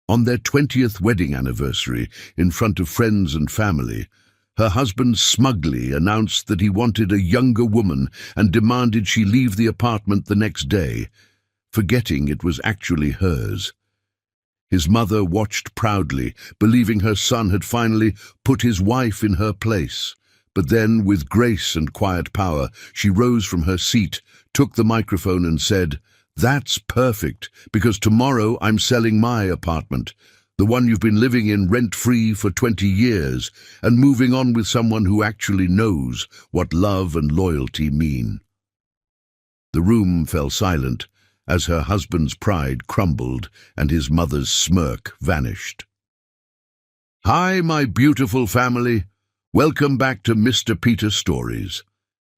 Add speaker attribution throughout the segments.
Speaker 1: On their 20th wedding anniversary, in front of friends and family, her husband smugly announced that he wanted a younger woman and demanded she leave the apartment the next day, forgetting it was actually hers. His mother watched proudly, believing her son had finally put his wife in her place. But then, with grace and quiet power, she rose from her seat, took the microphone and said, "That's perfect, because tomorrow I'm selling my apartment, the one you've been living in rent-free for 20 years, and moving on with someone who actually knows what love and loyalty mean." The room fell silent as her husband's pride crumbled and his mother's smirk vanished. "Hi, my beautiful family. Welcome back to Mr. Peter Stories.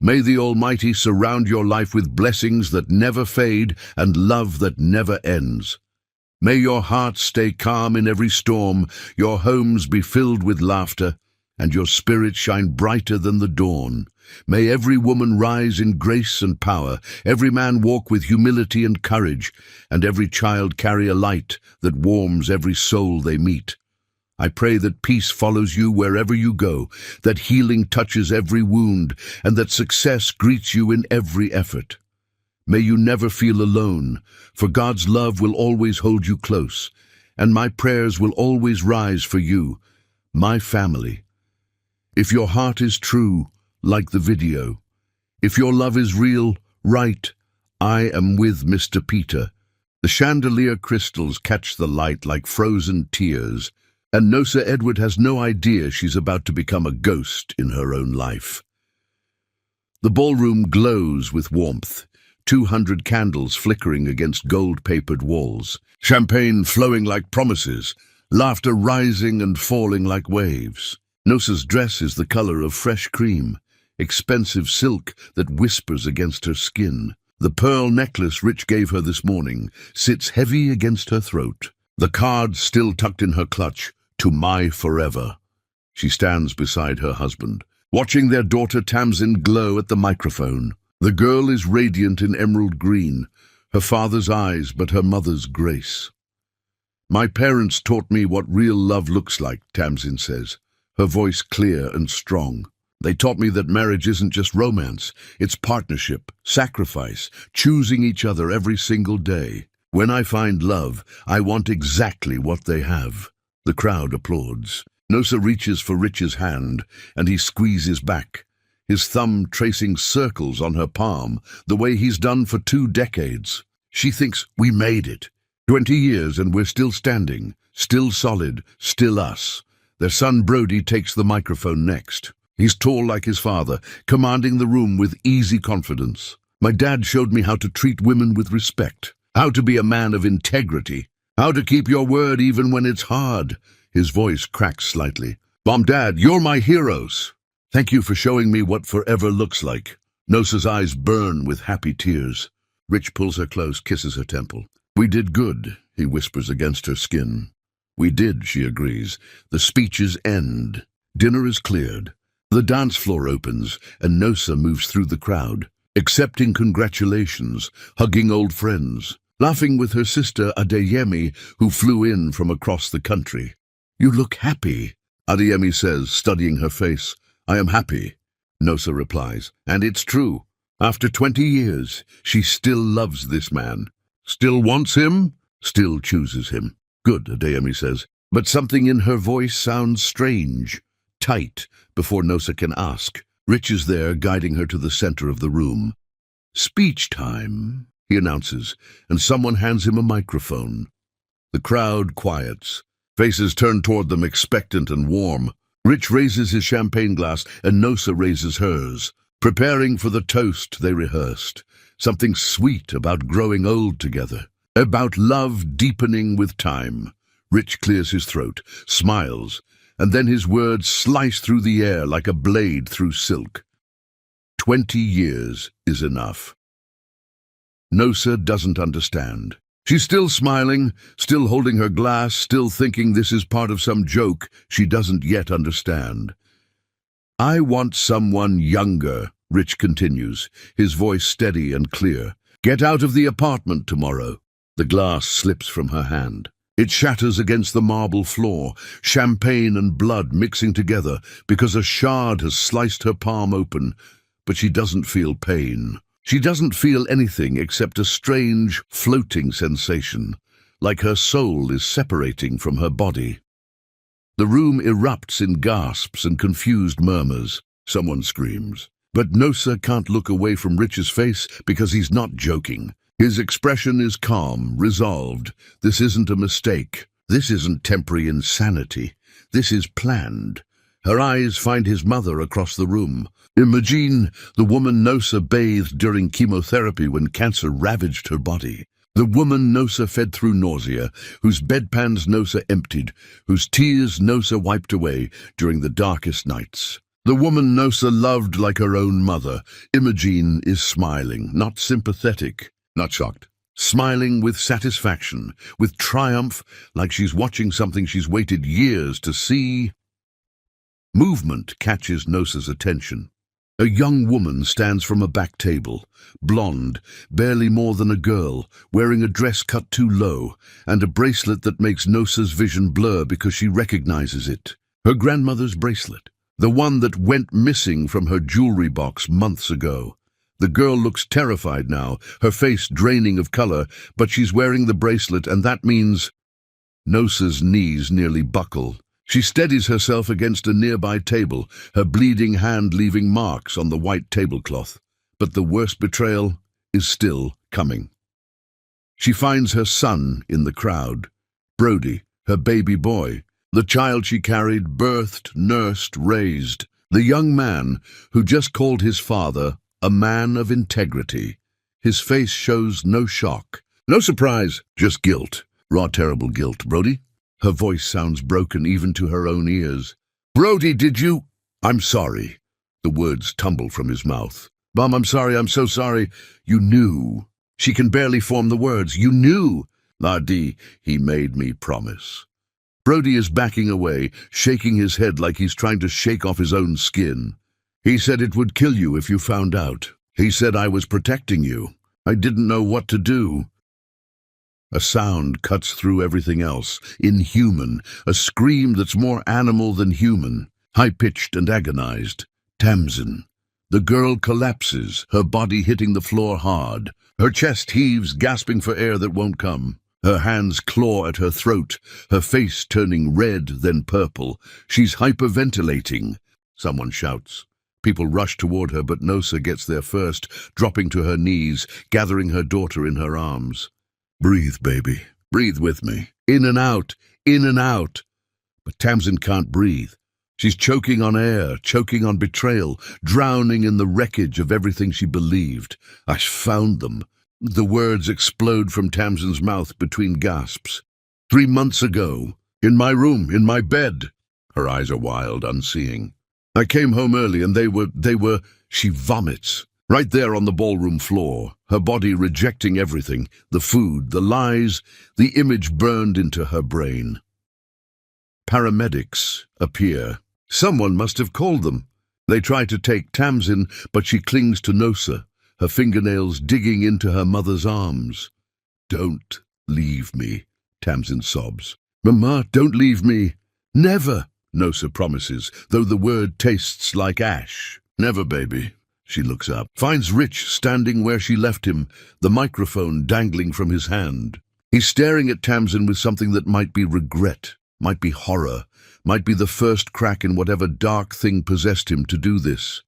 Speaker 1: May the Almighty surround your life with blessings that never fade and love that never ends. May your hearts stay calm in every storm, your homes be filled with laughter, and your spirit shine brighter than the dawn. May every woman rise in grace and power, every man walk with humility and courage, and every child carry a light that warms every soul they meet. I pray that peace follows you wherever you go, that healing touches every wound, and that success greets you in every effort. May you never feel alone, for God's love will always hold you close, and my prayers will always rise for you, my family. If your heart is true, like the video. If your love is real, write, "I am with Mr. Peter." The chandelier crystals catch the light like frozen tears, and Nosa Edward has no idea she's about to become a ghost in her own life. The ballroom glows with warmth, 200 candles flickering against gold-papered walls, champagne flowing like promises, laughter rising and falling like waves. Nosa's dress is the color of fresh cream, expensive silk that whispers against her skin. The pearl necklace Rich gave her this morning sits heavy against her throat, the card still tucked in her clutch, "To my forever." She stands beside her husband, watching their daughter Tamsin glow at the microphone. The girl is radiant in emerald green, her father's eyes but her mother's grace. "My parents taught me what real love looks like," Tamsin says, her voice clear and strong. "They taught me that marriage isn't just romance, it's partnership, sacrifice, choosing each other every single day. When I find love, I want exactly what they have." The crowd applauds. Nosa reaches for Rich's hand, and he squeezes back, his thumb tracing circles on her palm, the way he's done for 2 decades. She thinks, "We made it. 20 years and we're still standing, still solid, still us." Their son Brody takes the microphone next. He's tall like his father, commanding the room with easy confidence. "My dad showed me how to treat women with respect, how to be a man of integrity, how to keep your word even when it's hard." His voice cracks slightly. "Mom, Dad, you're my heroes. Thank you for showing me what forever looks like." Nosa's eyes burn with happy tears. Rich pulls her close, kisses her temple. "We did good," he whispers against her skin. "We did," she agrees. The speeches end. Dinner is cleared. The dance floor opens, and Nosa moves through the crowd, accepting congratulations, hugging old friends, laughing with her sister Adeyemi, who flew in from across the country. "You look happy," Adeyemi says, studying her face. "I am happy," Nosa replies, "and it's true. After 20 years, she still loves this man. Still wants him, still chooses him." "Good," Adeyemi says, but something in her voice sounds strange, tight, before Nosa can ask. Rich is there, guiding her to the center of the room. "Speech time," he announces, and someone hands him a microphone. The crowd quiets. Faces turn toward them, expectant and warm. Rich raises his champagne glass, and Nosa raises hers. Preparing for the toast they rehearsed. Something sweet about growing old together. About love deepening with time. Rich clears his throat, smiles, and then his words slice through the air like a blade through silk. 20 years is enough. Nosa doesn't understand. She's still smiling, still holding her glass, still thinking this is part of some joke she doesn't yet understand. "I want someone younger," Rich continues, his voice steady and clear. "Get out of the apartment tomorrow." The glass slips from her hand. It shatters against the marble floor, champagne and blood mixing together because a shard has sliced her palm open, but she doesn't feel pain. She doesn't feel anything except a strange, floating sensation, like her soul is separating from her body. The room erupts in gasps and confused murmurs. Someone screams. But Nosa can't look away from Rich's face because he's not joking. His expression is calm, resolved. This isn't a mistake. This isn't temporary insanity. This is planned. Her eyes find his mother across the room. Imogene, the woman Nosa bathed during chemotherapy when cancer ravaged her body. The woman Nosa fed through nausea, whose bedpans Nosa emptied, whose tears Nosa wiped away during the darkest nights. The woman Nosa loved like her own mother. Imogene is smiling, not sympathetic, not shocked. Smiling with satisfaction, with triumph, like she's watching something she's waited years to see. Movement catches Nosa's attention. A young woman stands from a back table, blonde, barely more than a girl, wearing a dress cut too low, and a bracelet that makes Nosa's vision blur because she recognizes it. Her grandmother's bracelet, the one that went missing from her jewelry box months ago. The girl looks terrified now, her face draining of color, but she's wearing the bracelet, and that means... Nosa's knees nearly buckle. She steadies herself against a nearby table, her bleeding hand leaving marks on the white tablecloth. But the worst betrayal is still coming. She finds her son in the crowd. Brody, her baby boy, the child she carried, birthed, nursed, raised. The young man who just called his father a man of integrity. His face shows no shock, no surprise, just guilt. Raw, terrible guilt. Brody? Her voice sounds broken even to her own ears. Brody, did you... I'm sorry. The words tumble from his mouth. Mom, I'm sorry, I'm so sorry. You knew. She can barely form the words. You knew. Lardy, he made me promise. Brody is backing away, shaking his head like he's trying to shake off his own skin. He said it would kill you if you found out. He said I was protecting you. I didn't know what to do. A sound cuts through everything else, inhuman, a scream that's more animal than human, high-pitched and agonized. Tamsin. The girl collapses, her body hitting the floor hard. Her chest heaves, gasping for air that won't come. Her hands claw at her throat, her face turning red, then purple. She's hyperventilating. Someone shouts. People rush toward her, but Nosa gets there first, dropping to her knees, gathering her daughter in her arms. Breathe, baby. Breathe with me. In and out. In and out. But Tamsin can't breathe. She's choking on air, choking on betrayal, drowning in the wreckage of everything she believed. I found them. The words explode from Tamsin's mouth between gasps. 3 months ago. In my room, in my bed. Her eyes are wild, unseeing. I came home early and they were... She vomits. Right there on the ballroom floor, her body rejecting everything, the food, the lies, the image burned into her brain. Paramedics appear. Someone must have called them. They try to take Tamsin, but she clings to Nosa, her fingernails digging into her mother's arms. Don't leave me, Tamsin sobs. Mama, don't leave me. Never, Nosa promises, though the word tastes like ash. Never, baby. She looks up, finds Rich standing where she left him, the microphone dangling from his hand. He's staring at Tamsin with something that might be regret, might be horror, might be the first crack in whatever dark thing possessed him to do this.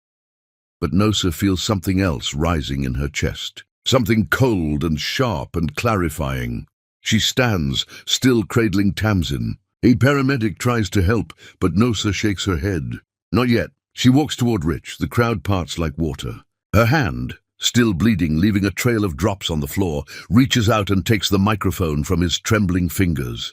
Speaker 1: But Nosa feels something else rising in her chest, something cold and sharp and clarifying. She stands, still cradling Tamsin. A paramedic tries to help, but Nosa shakes her head. Not yet. She walks toward Rich, the crowd parts like water. Her hand, still bleeding, leaving a trail of drops on the floor, reaches out and takes the microphone from his trembling fingers.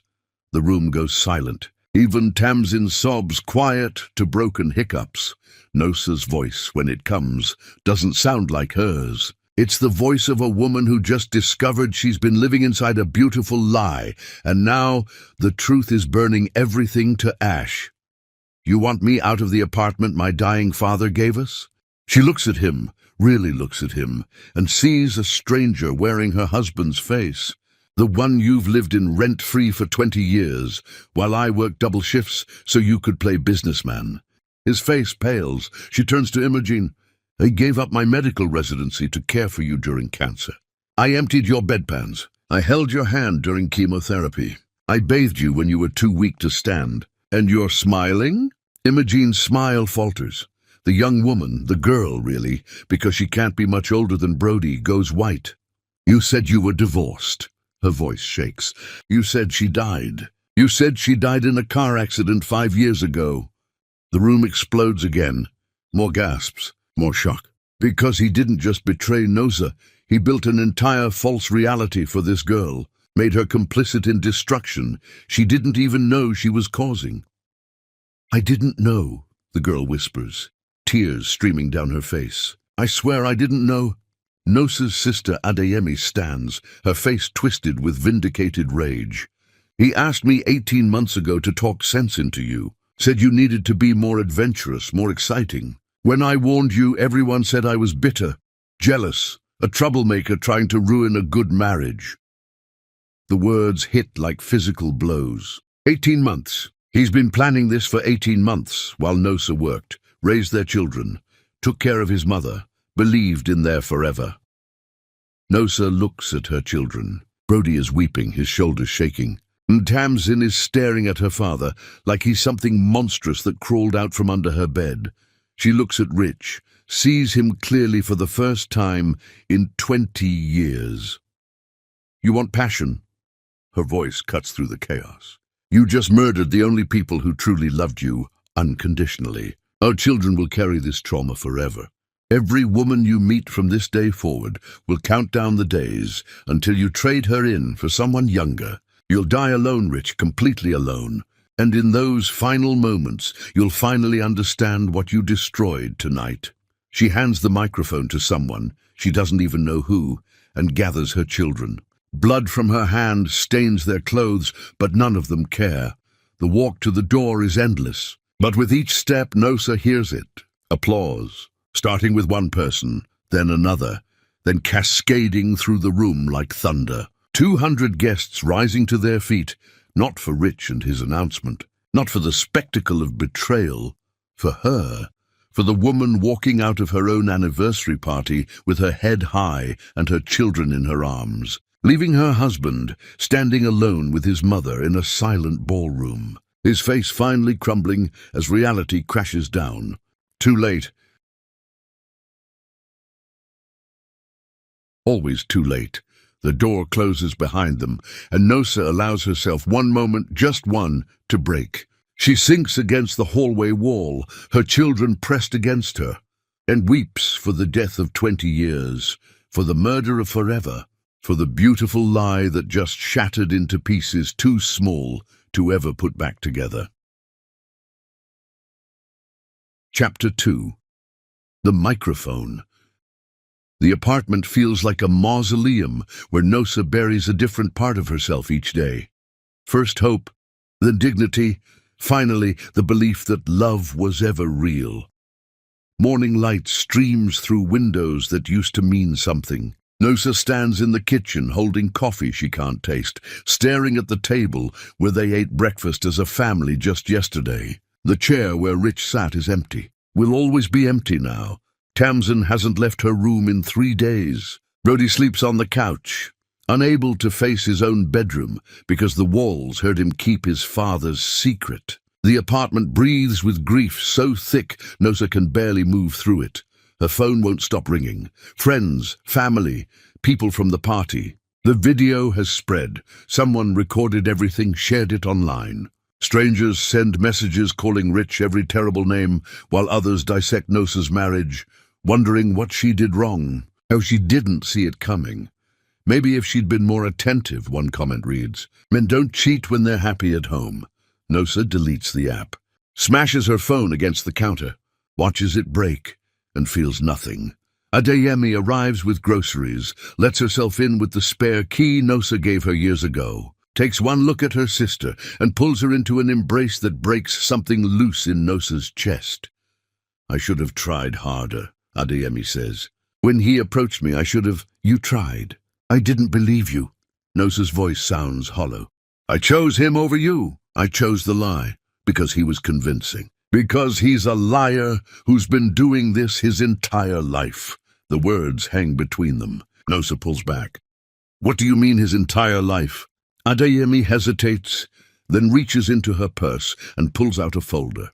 Speaker 1: The room goes silent. Even Tamsin sobs, quiet to broken hiccups. Nosa's voice, when it comes, doesn't sound like hers. It's the voice of a woman who just discovered she's been living inside a beautiful lie, and now the truth is burning everything to ash. You want me out of the apartment my dying father gave us? She looks at him, really looks at him, and sees a stranger wearing her husband's face. The one you've lived in rent-free for 20 years, while I worked double shifts so you could play businessman. His face pales. She turns to Imogen. I gave up my medical residency to care for you during cancer. I emptied your bedpans. I held your hand during chemotherapy. I bathed you when you were too weak to stand. And you're smiling? Imogen's smile falters. The young woman, the girl really, because she can't be much older than Brody, goes white. You said you were divorced. Her voice shakes. You said she died. You said she died in a car accident 5 years ago. The room explodes again. More gasps, more shock. Because he didn't just betray Nosa, he built an entire false reality for this girl, made her complicit in destruction she didn't even know she was causing. I didn't know, the girl whispers, tears streaming down her face. I swear I didn't know. Nosa's sister Adeyemi stands, her face twisted with vindicated rage. He asked me 18 months ago to talk sense into you, said you needed to be more adventurous, more exciting. When I warned you, everyone said I was bitter, jealous, a troublemaker trying to ruin a good marriage. The words hit like physical blows. 18 months. He's been planning this for 18 months while Nosa worked, raised their children, took care of his mother, believed in their forever. Nosa looks at her children. Brody is weeping, his shoulders shaking. And Tamsin is staring at her father like he's something monstrous that crawled out from under her bed. She looks at Rich, sees him clearly for the first time in 20 years. You want passion? Her voice cuts through the chaos. You just murdered the only people who truly loved you unconditionally. Our children will carry this trauma forever. Every woman you meet from this day forward will count down the days until you trade her in for someone younger. You'll die alone, Rich, completely alone. And in those final moments, you'll finally understand what you destroyed tonight. She hands the microphone to someone, she doesn't even know who, and gathers her children. Blood from her hand stains their clothes, but none of them care. The walk to the door is endless. But with each step, Nosa hears it. Applause. Starting with one person, then another, then cascading through the room like thunder. 200 guests rising to their feet, not for Rich and his announcement, not for the spectacle of betrayal, for her, for the woman walking out of her own anniversary party with her head high and her children in her arms, leaving her husband standing alone with his mother in a silent ballroom, his face finally crumbling as reality crashes down. Too late. Always too late. The door closes behind them, and Nosa allows herself one moment, just one, to break. She sinks against the hallway wall, her children pressed against her, and weeps for the death of 20 years, for the murder of forever, for the beautiful lie that just shattered into pieces too small to ever put back together. Chapter 2. The Microphone. The apartment feels like a mausoleum where Nosa buries a different part of herself each day. First hope, then dignity, finally the belief that love was ever real. Morning light streams through windows that used to mean something. Nosa stands in the kitchen holding coffee she can't taste, staring at the table where they ate breakfast as a family just yesterday. The chair where Rich sat is empty. Will always be empty now. Tamsin hasn't left her room in 3 days. Brody sleeps on the couch, unable to face his own bedroom because the walls heard him keep his father's secret. The apartment breathes with grief so thick Nosa can barely move through it. Her phone won't stop ringing. Friends, family, people from the party. The video has spread. Someone recorded everything, shared it online. Strangers send messages calling Rich every terrible name, while others dissect Nosa's marriage, wondering what she did wrong, how she didn't see it coming. Maybe if she'd been more attentive, one comment reads. Men don't cheat when they're happy at home. Nosa deletes the app, smashes her phone against the counter, watches it break, and feels nothing. Adeyemi arrives with groceries, lets herself in with the spare key Nosa gave her years ago, takes one look at her sister, and pulls her into an embrace that breaks something loose in Nosa's chest. I should have tried harder, Adeyemi says. When he approached me, I should have. You tried. I didn't believe you. Nosa's voice sounds hollow. I chose him over you. I chose the lie, because he was convincing. Because he's a liar who's been doing this his entire life. The words hang between them. Nosa pulls back. What do you mean his entire life? Adeyemi hesitates, then reaches into her purse and pulls out a folder.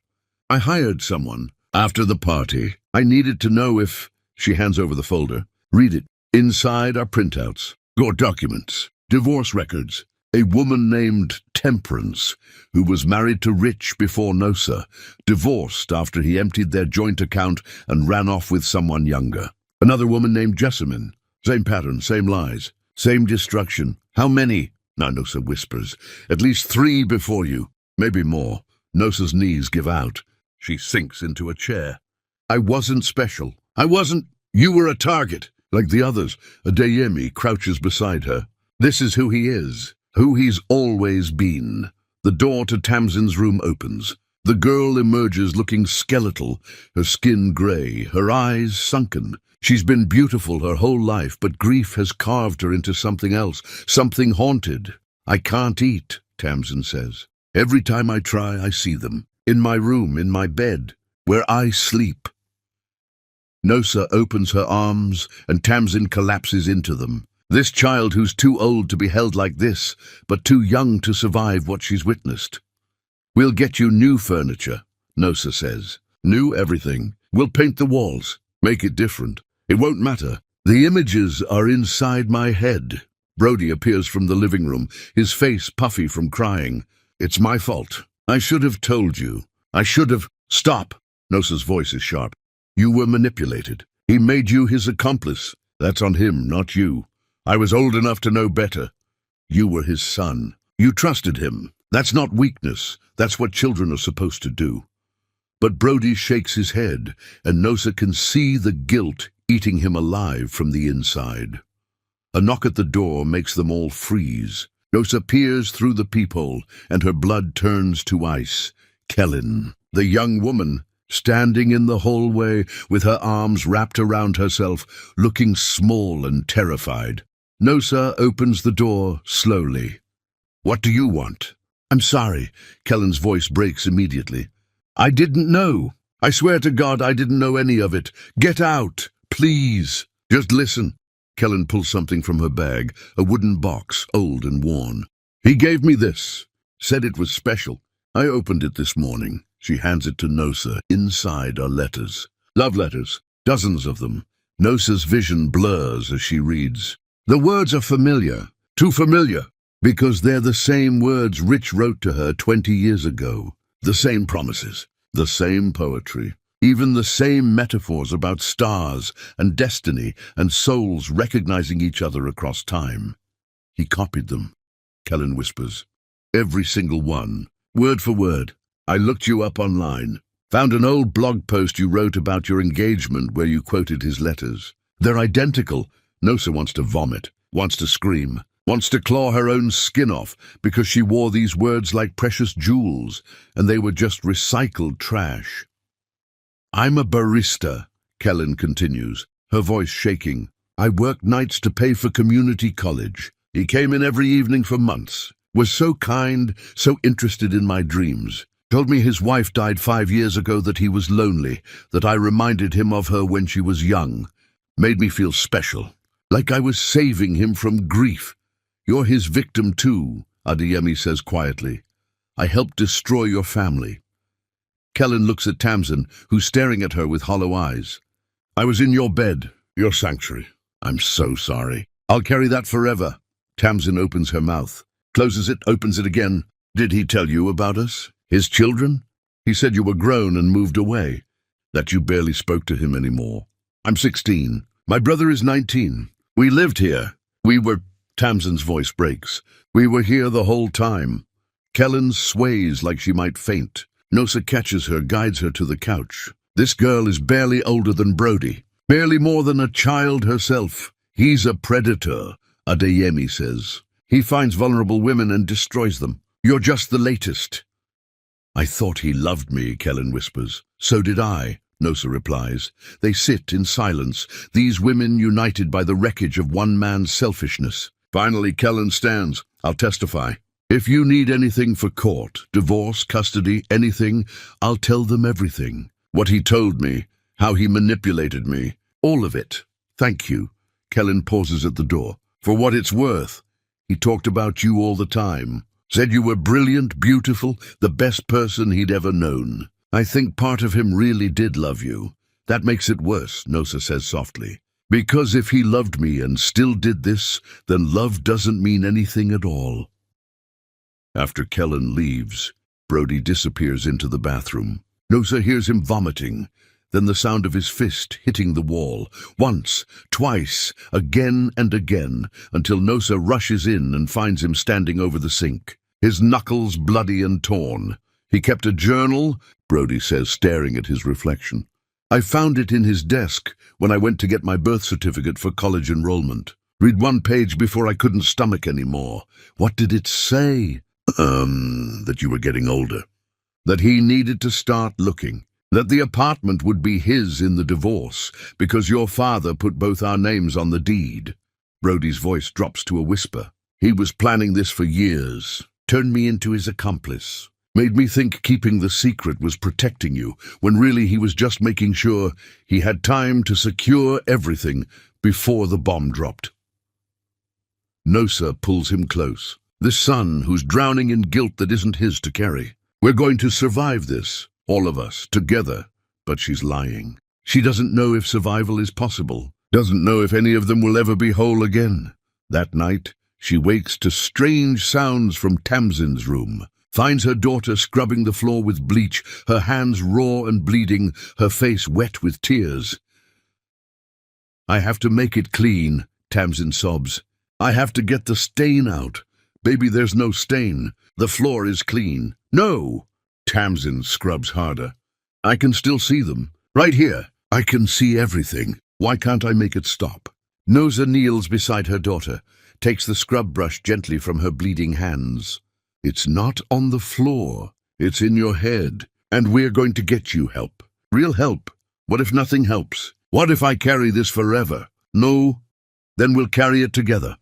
Speaker 1: I hired someone. After the party, I needed to know if... She hands over the folder. Read it. Inside are printouts, court documents, divorce records. A woman named Temperance, who was married to Rich before Nosa, divorced after he emptied their joint account and ran off with someone younger. Another woman named Jessamine. Same pattern, same lies, same destruction. How many? Now Nosa whispers. At least 3 before you. Maybe more. Nosa's knees give out. She sinks into a chair. I wasn't special. I wasn't. You were a target. Like the others, Adeyemi crouches beside her. This is who he is. Who he's always been. The door to Tamsin's room opens. The girl emerges looking skeletal, her skin grey, her eyes sunken. She's been beautiful her whole life, but grief has carved her into something else, something haunted. I can't eat, Tamsin says. Every time I try, I see them. In my room, in my bed, where I sleep. Nosa opens her arms, and Tamsin collapses into them. This child who's too old to be held like this, but too young to survive what she's witnessed. We'll get you new furniture, Nosa says. New everything. We'll paint the walls, make it different. It won't matter. The images are inside my head. Brody appears from the living room, his face puffy from crying. It's my fault. I should have told you. I should have... Stop! Nosa's voice is sharp. You were manipulated. He made you his accomplice. That's on him, not you. I was old enough to know better. You were his son. You trusted him. That's not weakness. That's what children are supposed to do. But Brody shakes his head, and Nosa can see the guilt eating him alive from the inside. A knock at the door makes them all freeze. Nosa peers through the peephole, and her blood turns to ice. Kellen, the young woman, standing in the hallway with her arms wrapped around herself, looking small and terrified. Nosa opens the door slowly. What do you want? I'm sorry. Kellen's voice breaks immediately. I didn't know. I swear to God I didn't know any of it. Get out, please. Just listen. Kellen pulls something from her bag, a wooden box, old and worn. He gave me this. Said it was special. I opened it this morning. She hands it to Nosa. Inside are letters. Love letters. Dozens of them. Nosa's vision blurs as she reads. The words are familiar. Too familiar. Because they're the same words Rich wrote to her 20 years ago. The same promises. The same poetry. Even the same metaphors about stars and destiny and souls recognizing each other across time. He copied them. Kellen whispers. Every single one. Word for word. I looked you up online. Found an old blog post you wrote about your engagement where you quoted his letters. They're identical. Nosa wants to vomit, wants to scream, wants to claw her own skin off because she wore these words like precious jewels, and they were just recycled trash. I'm a barista, Kellen continues, her voice shaking. I worked nights to pay for community college. He came in every evening for months, was so kind, so interested in my dreams. Told me his wife died 5 years ago, that he was lonely, that I reminded him of her when she was young. Made me feel special, like I was saving him from grief. You're his victim too, Adeyemi says quietly. I helped destroy your family. Kellen looks at Tamsin, who's staring at her with hollow eyes. I was in your bed, your sanctuary. I'm so sorry. I'll carry that forever. Tamsin opens her mouth, closes it, opens it again. Did he tell you about us? His children? He said you were grown and moved away, that you barely spoke to him anymore. I'm 16. My brother is 19. We lived here. Tamsin's voice breaks. We were here the whole time. Kellen sways like she might faint. Nosa catches her, guides her to the couch. This girl is barely older than Brody, barely more than a child herself. He's a predator, Adeyemi says. He finds vulnerable women and destroys them. You're just the latest. I thought he loved me, Kellen whispers. So did I, Nosa replies. They sit in silence, these women united by the wreckage of one man's selfishness. Finally, Kellen stands. I'll testify. If you need anything for court, divorce, custody, anything, I'll tell them everything. What he told me, how he manipulated me, all of it. Thank you. Kellen pauses at the door. For what it's worth, he talked about you all the time. Said you were brilliant, beautiful, the best person he'd ever known. I think part of him really did love you. That makes it worse, Nosa says softly. Because if he loved me and still did this, then love doesn't mean anything at all. After Kellen leaves, Brody disappears into the bathroom. Nosa hears him vomiting, then the sound of his fist hitting the wall. Once, twice, again and again, until Nosa rushes in and finds him standing over the sink, his knuckles bloody and torn. He kept a journal, Brody says, staring at his reflection. I found it in his desk when I went to get my birth certificate for college enrollment. Read one page before I couldn't stomach anymore. What did it say? That you were getting older. That he needed to start looking. That the apartment would be his in the divorce because your father put both our names on the deed. Brody's voice drops to a whisper. He was planning this for years. Turned me into his accomplice. Made me think keeping the secret was protecting you, when really he was just making sure he had time to secure everything before the bomb dropped. Nosa pulls him close. This son who's drowning in guilt that isn't his to carry. We're going to survive this, all of us, together. But she's lying. She doesn't know if survival is possible. Doesn't know if any of them will ever be whole again. That night, she wakes to strange sounds from Tamsin's room. Finds her daughter scrubbing the floor with bleach, her hands raw and bleeding, her face wet with tears. I have to make it clean, Tamsin sobs. I have to get the stain out. Baby, there's no stain. The floor is clean. No! Tamsin scrubs harder. I can still see them. Right here. I can see everything. Why can't I make it stop? Nosa kneels beside her daughter, takes the scrub brush gently from her bleeding hands. It's not on the floor. It's in your head. And we're going to get you help. Real help. What if nothing helps? What if I carry this forever? No? Then we'll carry it together.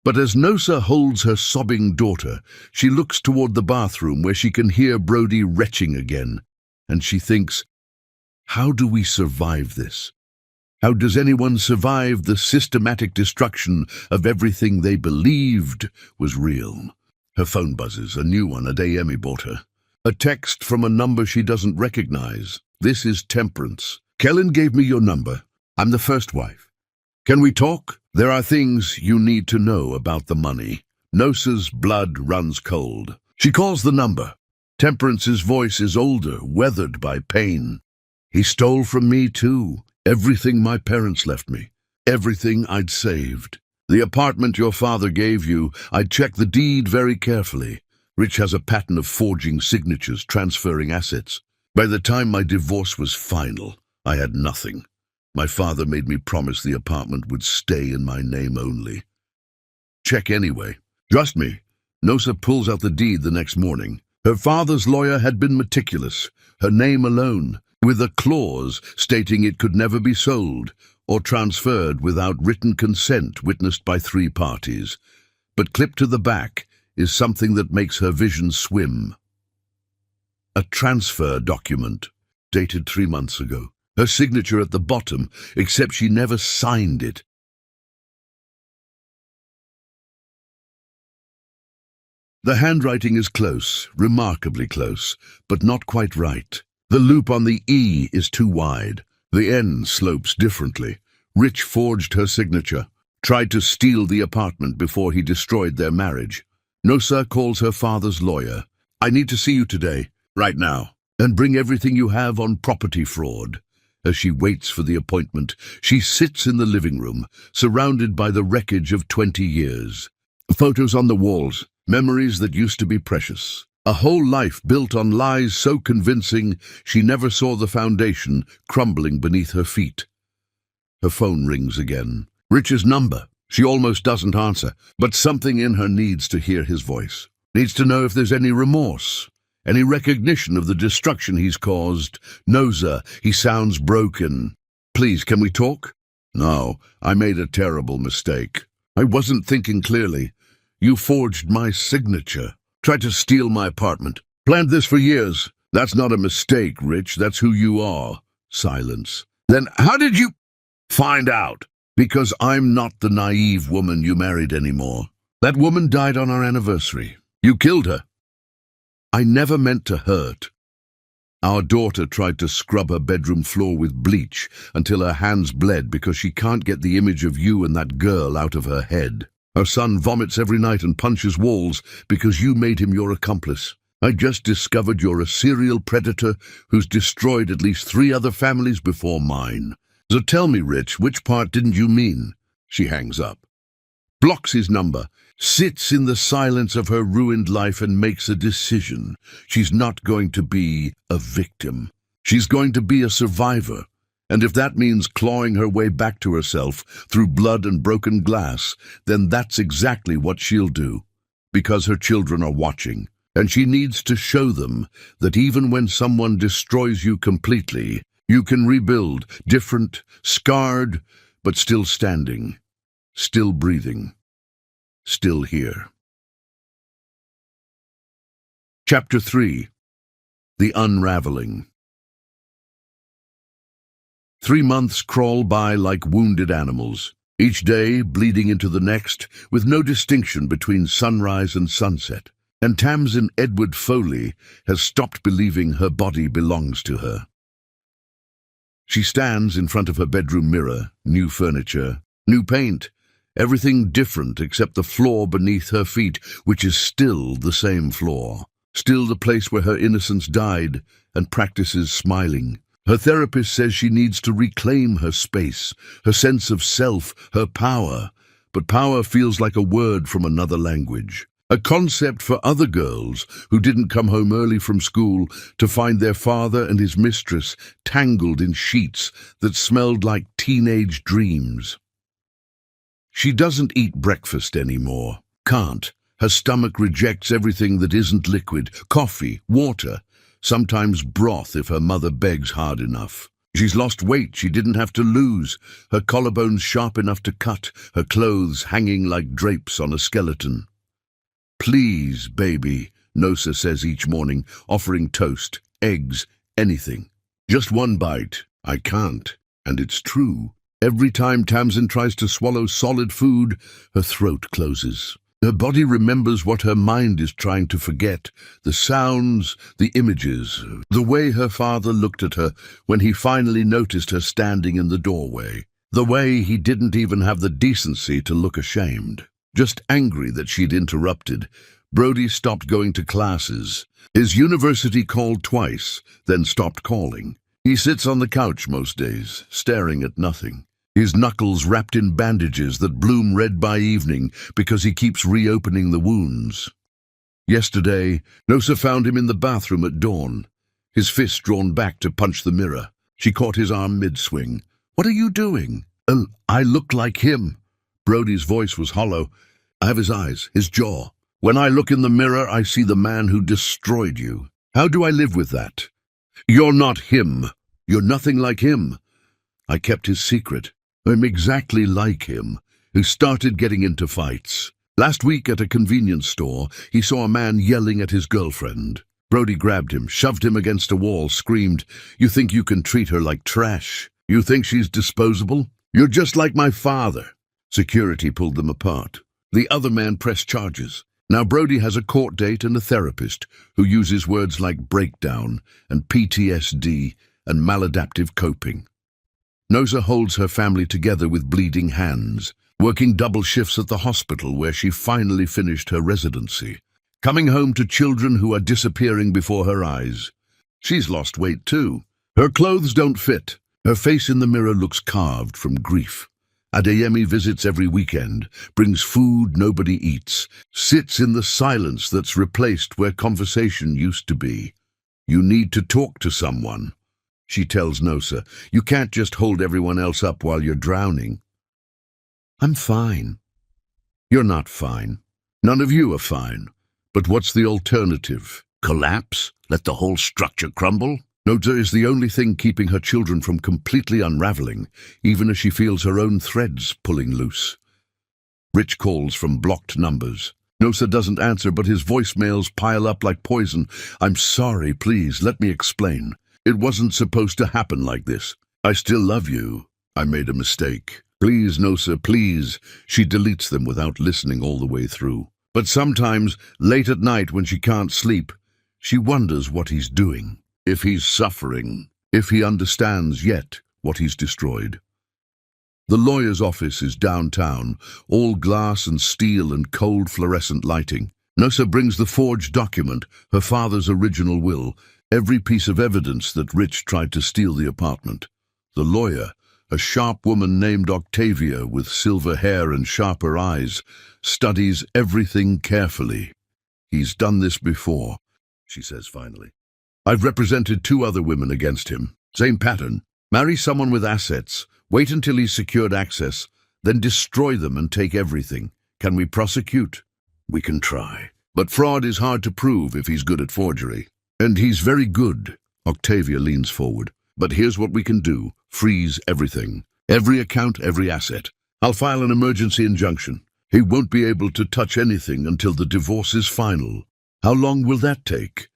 Speaker 1: But as Nosa holds her sobbing daughter, she looks toward the bathroom where she can hear Brody retching again. And she thinks, how do we survive this? How does anyone survive the systematic destruction of everything they believed was real? Her phone buzzes, a new one, a day Emmy bought her. A text from a number she doesn't recognize. This is Temperance. Kellen gave me your number. I'm the first wife. Can we talk? There are things you need to know about the money. Nosa's blood runs cold. She calls the number. Temperance's voice is older, weathered by pain. He stole from me too. Everything my parents left me. Everything I'd saved. The apartment your father gave you, I'd checked the deed very carefully. Rich has a pattern of forging signatures, transferring assets. By the time my divorce was final, I had nothing. My father made me promise the apartment would stay in my name only. Check anyway. Trust me. Nosa pulls out the deed the next morning. Her father's lawyer had been meticulous, her name alone, with a clause stating it could never be sold or transferred without written consent witnessed by 3 parties. But clipped to the back is something that makes her vision swim. A transfer document, dated 3 months ago. Her signature at the bottom, except she never signed it. The handwriting is close, remarkably close, but not quite right. The loop on the E is too wide. The N slopes differently. Rich forged her signature, tried to steal the apartment before he destroyed their marriage. Nosa calls her father's lawyer. I need to see you today, right now, and bring everything you have on property fraud. As she waits for the appointment, she sits in the living room, surrounded by the wreckage of 20 years. Photos on the walls, memories that used to be precious. A whole life built on lies so convincing she never saw the foundation crumbling beneath her feet. Her phone rings again. Rich's number. She almost doesn't answer, but something in her needs to hear his voice. Needs to know if there's any remorse. Any recognition of the destruction he's caused. Nosa, he sounds broken. Please, can we talk? No, I made a terrible mistake. I wasn't thinking clearly. You forged my signature. Tried to steal my apartment. Planned this for years. That's not a mistake, Rich. That's who you are. Silence. Then how did you find out? Because I'm not the naive woman you married anymore. That woman died on our anniversary. You killed her. I never meant to hurt. Our daughter tried to scrub her bedroom floor with bleach until her hands bled because she can't get the image of you and that girl out of her head. Her son vomits every night and punches walls because you made him your accomplice. I just discovered you're a serial predator who's destroyed at least 3 other families before mine. So tell me, Rich, which part didn't you mean? She hangs up. Blocks his number, sits in the silence of her ruined life and makes a decision. She's not going to be a victim. She's going to be a survivor. And if that means clawing her way back to herself through blood and broken glass, then that's exactly what she'll do. Because her children are watching. And she needs to show them that even when someone destroys you completely, you can rebuild, different, scarred, but still standing, still breathing, still here. Chapter 3. The Unraveling. 3 months crawl by like wounded animals, each day bleeding into the next, with no distinction between sunrise and sunset. And Tamsin Edward Foley has stopped believing her body belongs to her. She stands in front of her bedroom mirror, new furniture, new paint, everything different except the floor beneath her feet, which is still the same floor, still the place where her innocence died, and practices smiling. Her therapist says she needs to reclaim her space, her sense of self, her power, but power feels like a word from another language. A concept for other girls who didn't come home early from school to find their father and his mistress tangled in sheets that smelled like teenage dreams. She doesn't eat breakfast anymore. Can't. Her stomach rejects everything that isn't liquid. Coffee, water, sometimes broth if her mother begs hard enough. She's lost weight she didn't have to lose. Her collarbones sharp enough to cut, her clothes hanging like drapes on a skeleton. Please, baby, Nosa says each morning, offering toast, eggs, anything. Just one bite. I can't. And it's true. Every time Tamsin tries to swallow solid food, her throat closes. Her body remembers what her mind is trying to forget. The sounds, the images, the way her father looked at her when he finally noticed her standing in the doorway. The way he didn't even have the decency to look ashamed. Just angry that she'd interrupted. Brody stopped going to classes. His university called twice, then stopped calling. He sits on the couch most days, staring at nothing. His knuckles wrapped in bandages that bloom red by evening because he keeps reopening the wounds. Yesterday, Nosa found him in the bathroom at dawn, his fist drawn back to punch the mirror. She caught his arm mid-swing. "What are you doing?" I look like him." Brody's voice was hollow. "I have his eyes, his jaw. When I look in the mirror, I see the man who destroyed you. How do I live with that? You're not him. You're nothing like him." I kept his secret. I'm exactly like him, who started getting into fights. Last week at a convenience store, he saw a man yelling at his girlfriend. Brody grabbed him, shoved him against a wall, screamed, "You think you can treat her like trash? You think she's disposable? You're just like my father." Security pulled them apart. The other man pressed charges. Now Brody has a court date and a therapist who uses words like breakdown and PTSD and maladaptive coping. Nosa holds her family together with bleeding hands, working double shifts at the hospital where she finally finished her residency, coming home to children who are disappearing before her eyes. She's lost weight too. Her clothes don't fit. Her face in the mirror looks carved from grief. Adeyemi visits every weekend, brings food nobody eats, sits in the silence that's replaced where conversation used to be. "You need to talk to someone," she tells Nosa. "You can't just hold everyone else up while you're drowning." "I'm fine." "You're not fine. None of you are fine. But what's the alternative? Collapse? Let the whole structure crumble?" Nosa is the only thing keeping her children from completely unraveling, even as she feels her own threads pulling loose. Rich calls from blocked numbers. Nosa doesn't answer, but his voicemails pile up like poison. I'm sorry, please, let me explain. It wasn't supposed to happen like this. I still love you. I made a mistake. Please, Nosa, please. She deletes them without listening all the way through. But sometimes, late at night when she can't sleep, she wonders what he's doing. If he's suffering. If he understands yet what he's destroyed. The lawyer's office is downtown, all glass and steel and cold fluorescent lighting. Nosa brings the forged document, her father's original will, every piece of evidence that Rich tried to steal the apartment. The lawyer, a sharp woman named Octavia with silver hair and sharper eyes, studies everything carefully. He's done this before, she says finally. I've represented 2 other women against him. Same pattern. Marry someone with assets, wait until he's secured access, then destroy them and take everything. Can we prosecute? We can try. But fraud is hard to prove if he's good at forgery. And he's very good. Octavia leans forward. But here's what we can do. Freeze everything. Every account, every asset. I'll file an emergency injunction. He won't be able to touch anything until the divorce is final. How long will that take?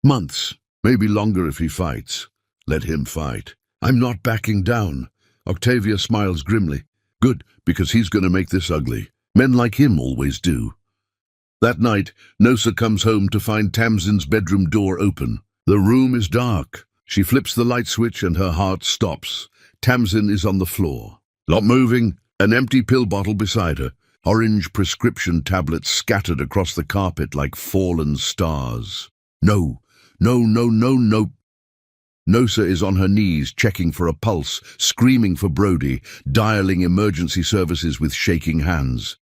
Speaker 1: Months. Maybe longer if he fights. Let him fight. I'm not backing down. Octavia smiles grimly. Good, because he's going to make this ugly. Men like him always do. That night, Nosa comes home to find Tamsin's bedroom door open. The room is dark. She flips the light switch and her heart stops. Tamsin is on the floor. Not moving. An empty pill bottle beside her. Orange prescription tablets scattered across the carpet like fallen stars. No. Nosa is on her knees, checking for a pulse, screaming for Brody, dialing emergency services with shaking hands.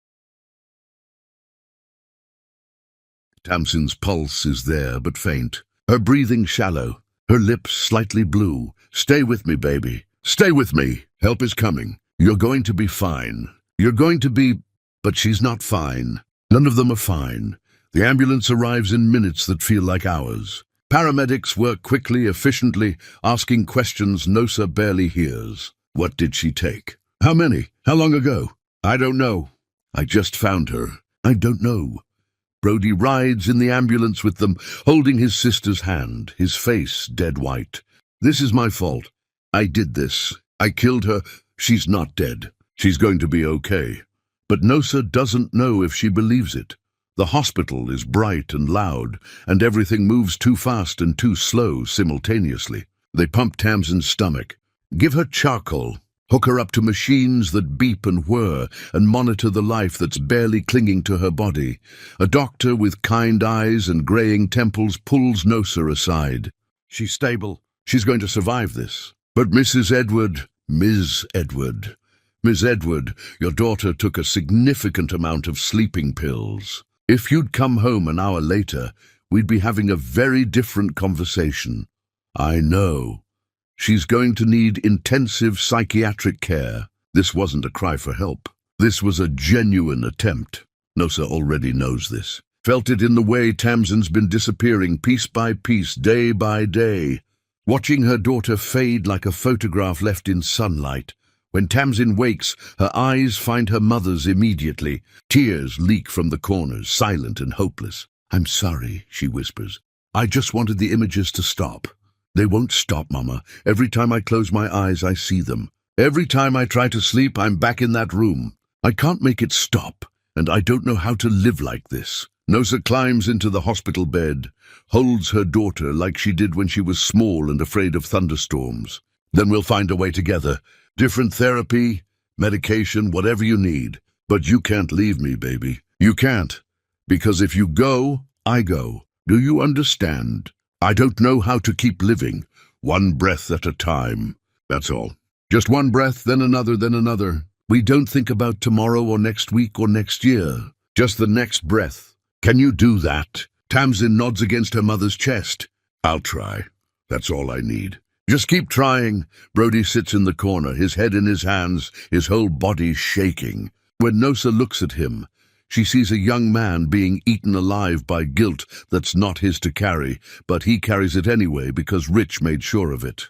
Speaker 1: Tamsin's pulse is there, but faint. Her breathing shallow, her lips slightly blue. Stay with me, baby. Stay with me. Help is coming. You're going to be fine. You're going to be... But she's not fine. None of them are fine. The ambulance arrives in minutes that feel like hours. Paramedics work quickly, efficiently, asking questions Nosa barely hears. What did she take? How many? How long ago? I don't know. I just found her. I don't know. Brody rides in the ambulance with them, holding his sister's hand, his face dead white. This is my fault. I did this. I killed her. She's not dead. She's going to be okay. But Nosa doesn't know if she believes it. The hospital is bright and loud, and everything moves too fast and too slow simultaneously. They pump Tamsin's stomach, give her charcoal, hook her up to machines that beep and whir, and monitor the life that's barely clinging to her body. A doctor with kind eyes and graying temples pulls Nosa aside. She's stable. She's going to survive this. But Ms. Edward, your daughter took a significant amount of sleeping pills. If you'd come home an hour later, we'd be having a very different conversation. I know. She's going to need intensive psychiatric care. This wasn't a cry for help. This was a genuine attempt. Nosa already knows this. Felt it in the way Tamsin's been disappearing piece by piece, day by day. Watching her daughter fade like a photograph left in sunlight. When Tamsin wakes, her eyes find her mother's immediately. Tears leak from the corners, silent and hopeless. I'm sorry, she whispers. I just wanted the images to stop. They won't stop, Mama. Every time I close my eyes, I see them. Every time I try to sleep, I'm back in that room. I can't make it stop, and I don't know how to live like this. Nosa climbs into the hospital bed, holds her daughter like she did when she was small and afraid of thunderstorms. Then we'll find a way together. Different therapy, medication, whatever you need. But you can't leave me, baby. You can't. Because if you go, I go. Do you understand? I don't know how to keep living. One breath at a time. That's all. Just one breath, then another, then another. We don't think about tomorrow or next week or next year. Just the next breath. Can you do that? Tamsin nods against her mother's chest. I'll try. That's all I need. Just keep trying. Brody sits in the corner, his head in his hands, his whole body shaking. When Nosa looks at him, she sees a young man being eaten alive by guilt that's not his to carry, but he carries it anyway because Rich made sure of it.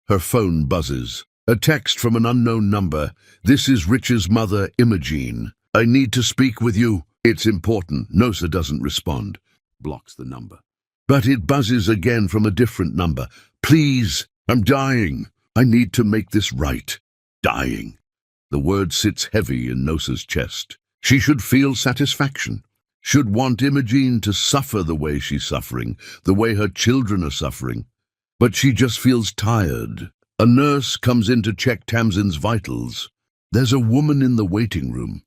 Speaker 1: Her phone buzzes. A text from an unknown number. This is Rich's mother, Imogene. I need to speak with you. It's important. Nosa doesn't respond. Blocks the number. But it buzzes again from a different number. Please, I'm dying. I need to make this right. Dying. The word sits heavy in Nosa's chest. She should feel satisfaction. Should want Imogene to suffer the way she's suffering, the way her children are suffering. But she just feels tired. A nurse comes in to check Tamsin's vitals. There's a woman in the waiting room.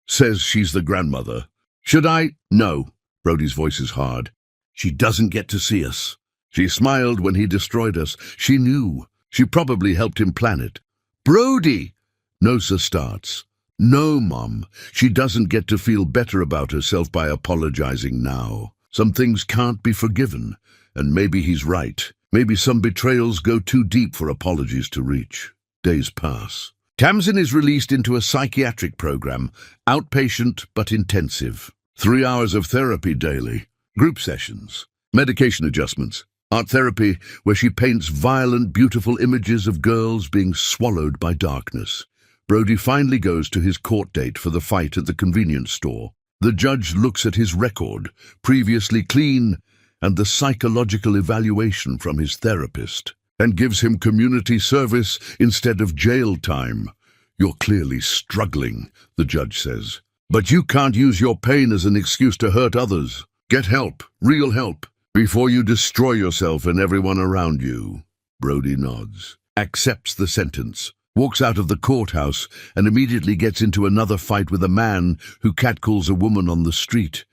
Speaker 1: Says she's the grandmother. Should I? No. Brody's voice is hard. She doesn't get to see us. She smiled when he destroyed us. She knew. She probably helped him plan it. Brody! Nosa starts. No, Mom. She doesn't get to feel better about herself by apologizing now. Some things can't be forgiven. And maybe he's right. Maybe some betrayals go too deep for apologies to reach. Days pass. Tamsin is released into a psychiatric program, outpatient but intensive. 3 hours of therapy daily, group sessions, medication adjustments, art therapy where she paints violent, beautiful images of girls being swallowed by darkness. Brody finally goes to his court date for the fight at the convenience store. The judge looks at his record, previously clean, and the psychological evaluation from his therapist, and gives him community service instead of jail time. You're clearly struggling, the judge says. But you can't use your pain as an excuse to hurt others. Get help, real help, before you destroy yourself and everyone around you. Brody nods, accepts the sentence, walks out of the courthouse, and immediately gets into another fight with a man who catcalls a woman on the street.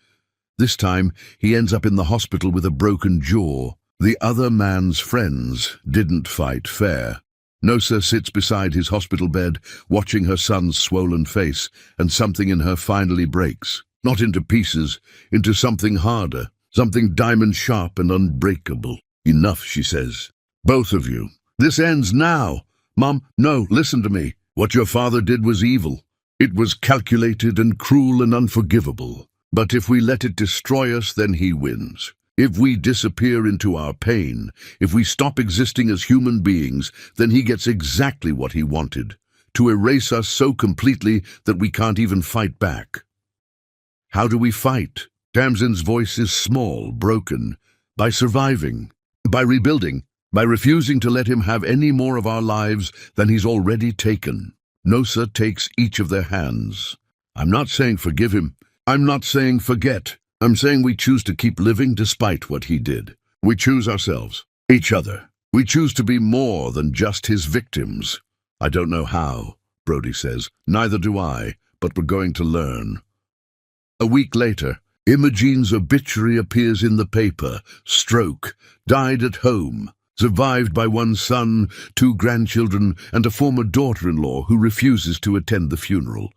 Speaker 1: This time, he ends up in the hospital with a broken jaw. The other man's friends didn't fight fair. Nosa sits beside his hospital bed, watching her son's swollen face, and something in her finally breaks. Not into pieces, into something harder, something diamond-sharp and unbreakable. Enough, she says. Both of you. This ends now. Mom, no, listen to me. What your father did was evil. It was calculated and cruel and unforgivable. But if we let it destroy us, then he wins. If we disappear into our pain, if we stop existing as human beings, then he gets exactly what he wanted, to erase us so completely that we can't even fight back. How do we fight? Tamsin's voice is small, broken. By surviving, by rebuilding, by refusing to let him have any more of our lives than he's already taken. Nosa takes each of their hands. I'm not saying forgive him. I'm not saying forget. I'm saying we choose to keep living despite what he did. We choose ourselves, each other. We choose to be more than just his victims. I don't know how, Brody says. Neither do I, but we're going to learn. A week later, Imogene's obituary appears in the paper. Stroke, died at home, survived by one son, 2 grandchildren, and a former daughter-in-law who refuses to attend the funeral.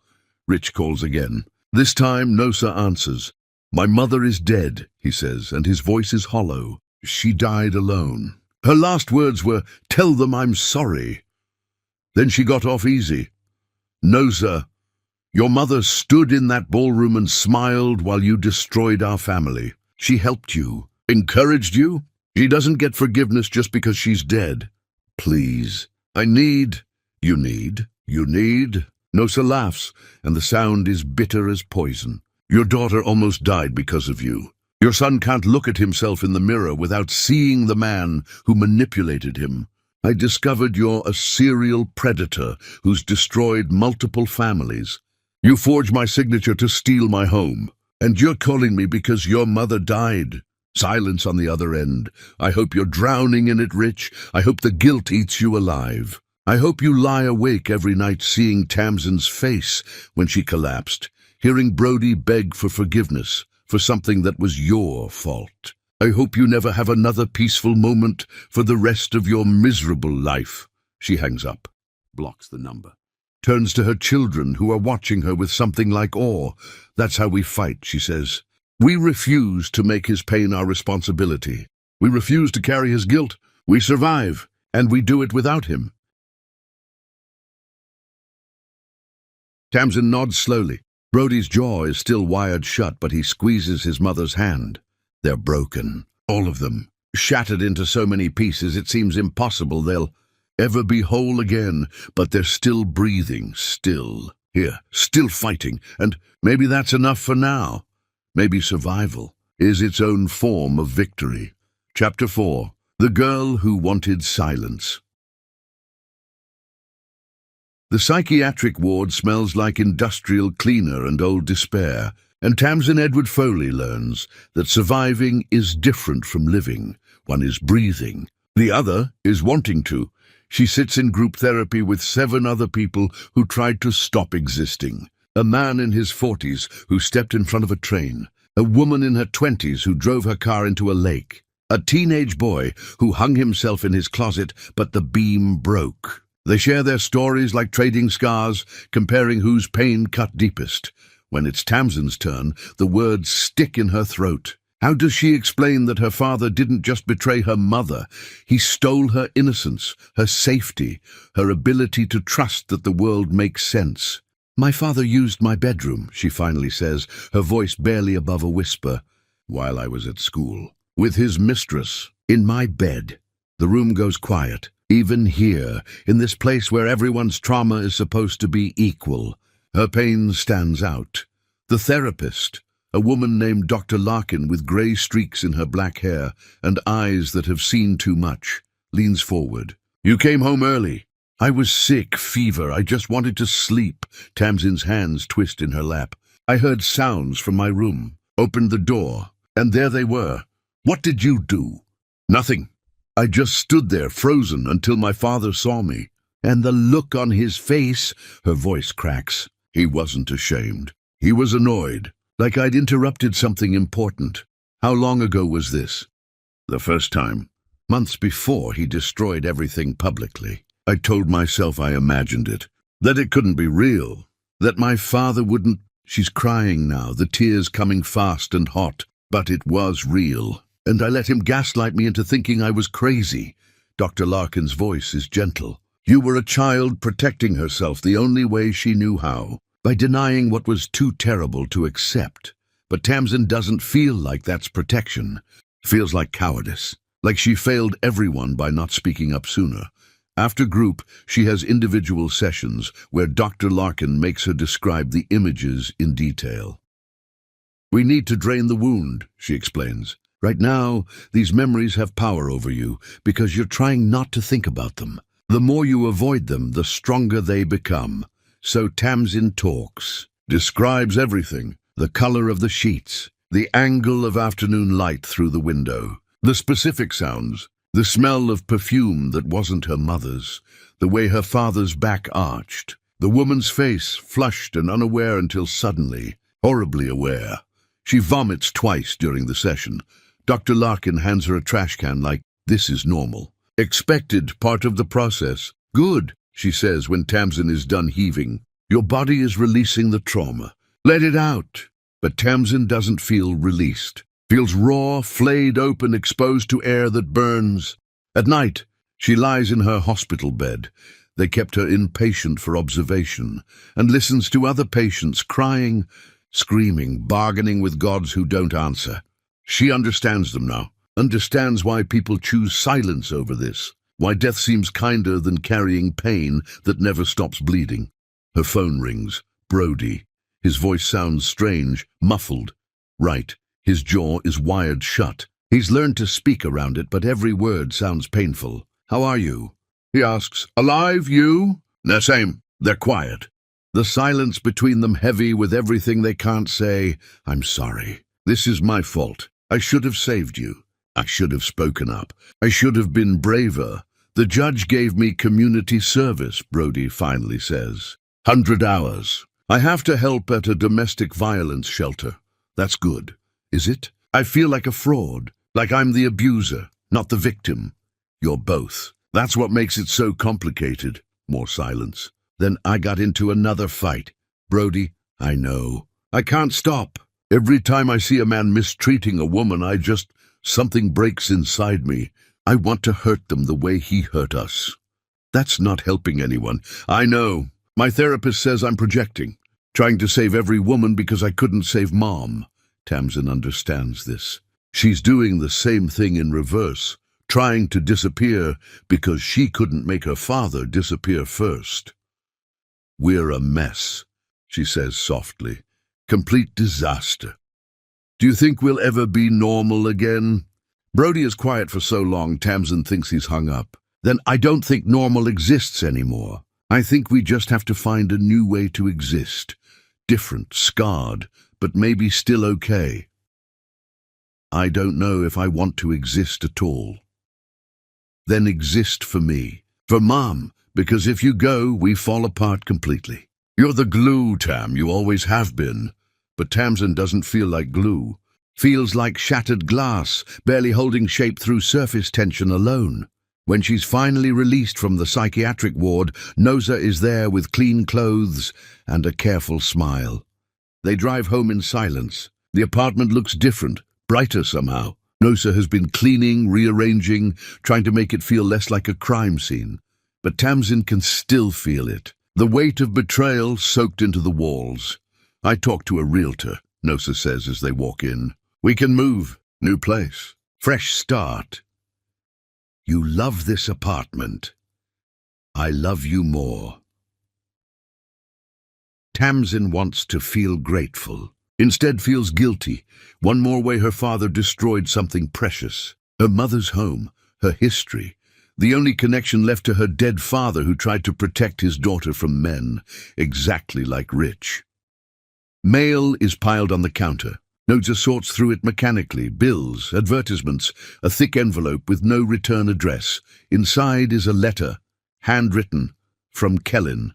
Speaker 1: Rich calls again. This time, Nosa answers. My mother is dead, he says, and his voice is hollow. She died alone. Her last words were, tell them I'm sorry. Then she got off easy. Nosa, your mother stood in that ballroom and smiled while you destroyed our family. She helped you, encouraged you. She doesn't get forgiveness just because she's dead. Please, I need. You need. Nosa laughs, and the sound is bitter as poison. Your daughter almost died because of you. Your son can't look at himself in the mirror without seeing the man who manipulated him. I discovered you're a serial predator who's destroyed multiple families. You forged my signature to steal my home, and you're calling me because your mother died. Silence on the other end. I hope you're drowning in it, Rich. I hope the guilt eats you alive. I hope you lie awake every night seeing Tamsin's face when she collapsed, hearing Brody beg for forgiveness for something that was your fault. I hope you never have another peaceful moment for the rest of your miserable life. She hangs up, blocks the number, turns to her children who are watching her with something like awe. That's how we fight, she says. We refuse to make his pain our responsibility. We refuse to carry his guilt. We survive, and we do it without him. Tamsin nods slowly. Brody's jaw is still wired shut, but he squeezes his mother's hand. They're broken, all of them, shattered into so many pieces it seems impossible they'll ever be whole again, but they're still breathing, still here, still fighting, and maybe that's enough for now. Maybe survival is its own form of victory. Chapter 4. The Girl Who Wanted Silence. The psychiatric ward smells like industrial cleaner and old despair, and Tamsin Edward Foley learns that surviving is different from living. One is breathing, the other is wanting to. She sits in group therapy with 7 other people who tried to stop existing. A man in his 40s who stepped in front of a train. A woman in her 20s who drove her car into a lake. A teenage boy who hung himself in his closet, but the beam broke. They share their stories like trading scars, comparing whose pain cut deepest. When it's Tamsin's turn, the words stick in her throat. How does she explain that her father didn't just betray her mother? He stole her innocence, her safety, her ability to trust that the world makes sense. "My father used my bedroom," she finally says, her voice barely above a whisper, "while I was at school. With his mistress, in my bed." The room goes quiet. Even here, in this place where everyone's trauma is supposed to be equal, her pain stands out. The therapist, a woman named Dr. Larkin with grey streaks in her black hair and eyes that have seen too much, leans forward. "You came home early." "I was sick, fever, I just wanted to sleep." Tamsin's hands twist in her lap. "I heard sounds from my room, opened the door, and there they were." "What did you do?" "Nothing. I just stood there, frozen, until my father saw me." And the look on his face, her voice cracks. He wasn't ashamed. He was annoyed, like I'd interrupted something important. "How long ago was this?" "The first time. Months before he destroyed everything publicly. I told myself I imagined it, that it couldn't be real, that my father wouldn't—" She's crying now, the tears coming fast and hot. "But it was real. And I let him gaslight me into thinking I was crazy." Dr. Larkin's voice is gentle. "You were a child protecting herself the only way she knew how, by denying what was too terrible to accept. But Tamsin doesn't feel like that's protection. Feels like cowardice, like she failed everyone by not speaking up sooner." After group, she has individual sessions where Dr. Larkin makes her describe the images in detail. "We need to drain the wound," she explains. "Right now, these memories have power over you because you're trying not to think about them. The more you avoid them, the stronger they become." So Tamsin talks, describes everything: the color of the sheets, the angle of afternoon light through the window, the specific sounds, the smell of perfume that wasn't her mother's, the way her father's back arched, the woman's face flushed and unaware until suddenly, horribly aware. She vomits twice during the session. Dr. Larkin hands her a trash can like, "This is normal. Expected, part of the process." "Good," she says when Tamsin is done heaving. "Your body is releasing the trauma. Let it out." But Tamsin doesn't feel released. Feels raw, flayed open, exposed to air that burns. At night, she lies in her hospital bed. They kept her inpatient for observation, and listens to other patients crying, screaming, bargaining with gods who don't answer. She understands them now, understands why people choose silence over this, why death seems kinder than carrying pain that never stops bleeding. Her phone rings. Brody. His voice sounds strange, muffled. Right. His jaw is wired shut. He's learned to speak around it, but every word sounds painful. "How are you?" he asks. "Alive, you?" "The same." They're quiet. The silence between them heavy with everything they can't say. "I'm sorry. This is my fault. I should have saved you. I should have spoken up. I should have been braver. The judge gave me community service," Brody finally says. 100 hours. "I have to help at a domestic violence shelter." "That's good." "Is it? I feel like a fraud, like I'm the abuser, not the victim." "You're both. That's what makes it so complicated." More silence. "Then I got into another fight." "Brody, I know. I can't stop. Every time I see a man mistreating a woman, something breaks inside me. I want to hurt them the way he hurt us." "That's not helping anyone." "I know. My therapist says I'm projecting, trying to save every woman because I couldn't save Mom." Tamsin understands this. She's doing the same thing in reverse, trying to disappear because she couldn't make her father disappear first. "We're a mess," she says softly. "Complete disaster. Do you think we'll ever be normal again?" Brody is quiet for so long, Tamsin thinks he's hung up. "Then I don't think normal exists anymore. I think we just have to find a new way to exist. Different, scarred, but maybe still okay." "I don't know if I want to exist at all." "Then exist for me. For Mom, because if you go, we fall apart completely." "You're the glue, Tam, you always have been." But Tamsin doesn't feel like glue. Feels like shattered glass, barely holding shape through surface tension alone. When she's finally released from the psychiatric ward, Nosa is there with clean clothes and a careful smile. They drive home in silence. The apartment looks different, brighter somehow. Nosa has been cleaning, rearranging, trying to make it feel less like a crime scene. But Tamsin can still feel it. The weight of betrayal soaked into the walls. "I talked to a realtor," Nosa says as they walk in. "We can move. New place. Fresh start." "You love this apartment. I love you more." Tamsin wants to feel grateful. Instead feels guilty. One more way her father destroyed something precious. Her mother's home, her history. The only connection left to her dead father who tried to protect his daughter from men, exactly like Rich. Mail is piled on the counter. Nosa sorts through it mechanically. Bills, advertisements, a thick envelope with no return address. Inside is a letter, handwritten, from Kellen.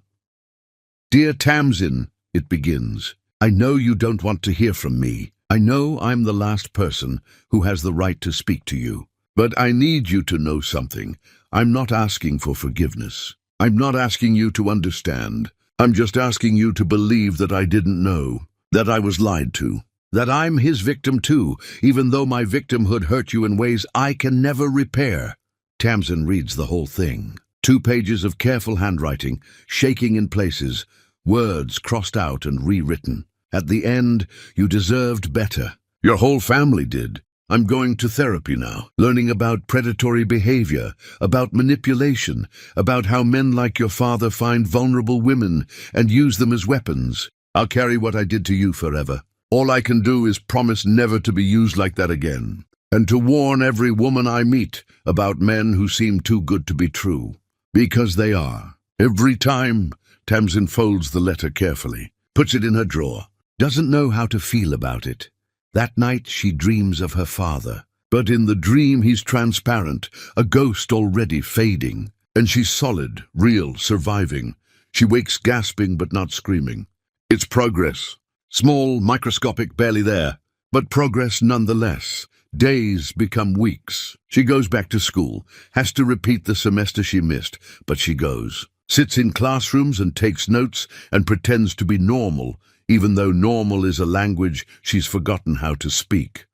Speaker 1: "Dear Tamsin," it begins. "I know you don't want to hear from me. I know I'm the last person who has the right to speak to you. But I need you to know something. I'm not asking for forgiveness. I'm not asking you to understand. I'm just asking you to believe that I didn't know, that I was lied to, that I'm his victim too, even though my victimhood hurt you in ways I can never repair." Tamsin reads the whole thing. 2 pages of careful handwriting, shaking in places, words crossed out and rewritten. At the end, "You deserved better. Your whole family did. I'm going to therapy now, learning about predatory behavior, about manipulation, about how men like your father find vulnerable women and use them as weapons. I'll carry what I did to you forever. All I can do is promise never to be used like that again, and to warn every woman I meet about men who seem too good to be true. Because they are. Every time." Tamsin folds the letter carefully, puts it in her drawer, doesn't know how to feel about it. That night she dreams of her father, but in the dream he's transparent, a ghost already fading, and she's solid, real, surviving. She wakes gasping but not screaming. It's progress. Small, microscopic, barely there, but progress nonetheless. Days become weeks. She goes back to school, has to repeat the semester she missed, but she goes. Sits in classrooms and takes notes and pretends to be normal, even though normal is a language she's forgotten how to speak.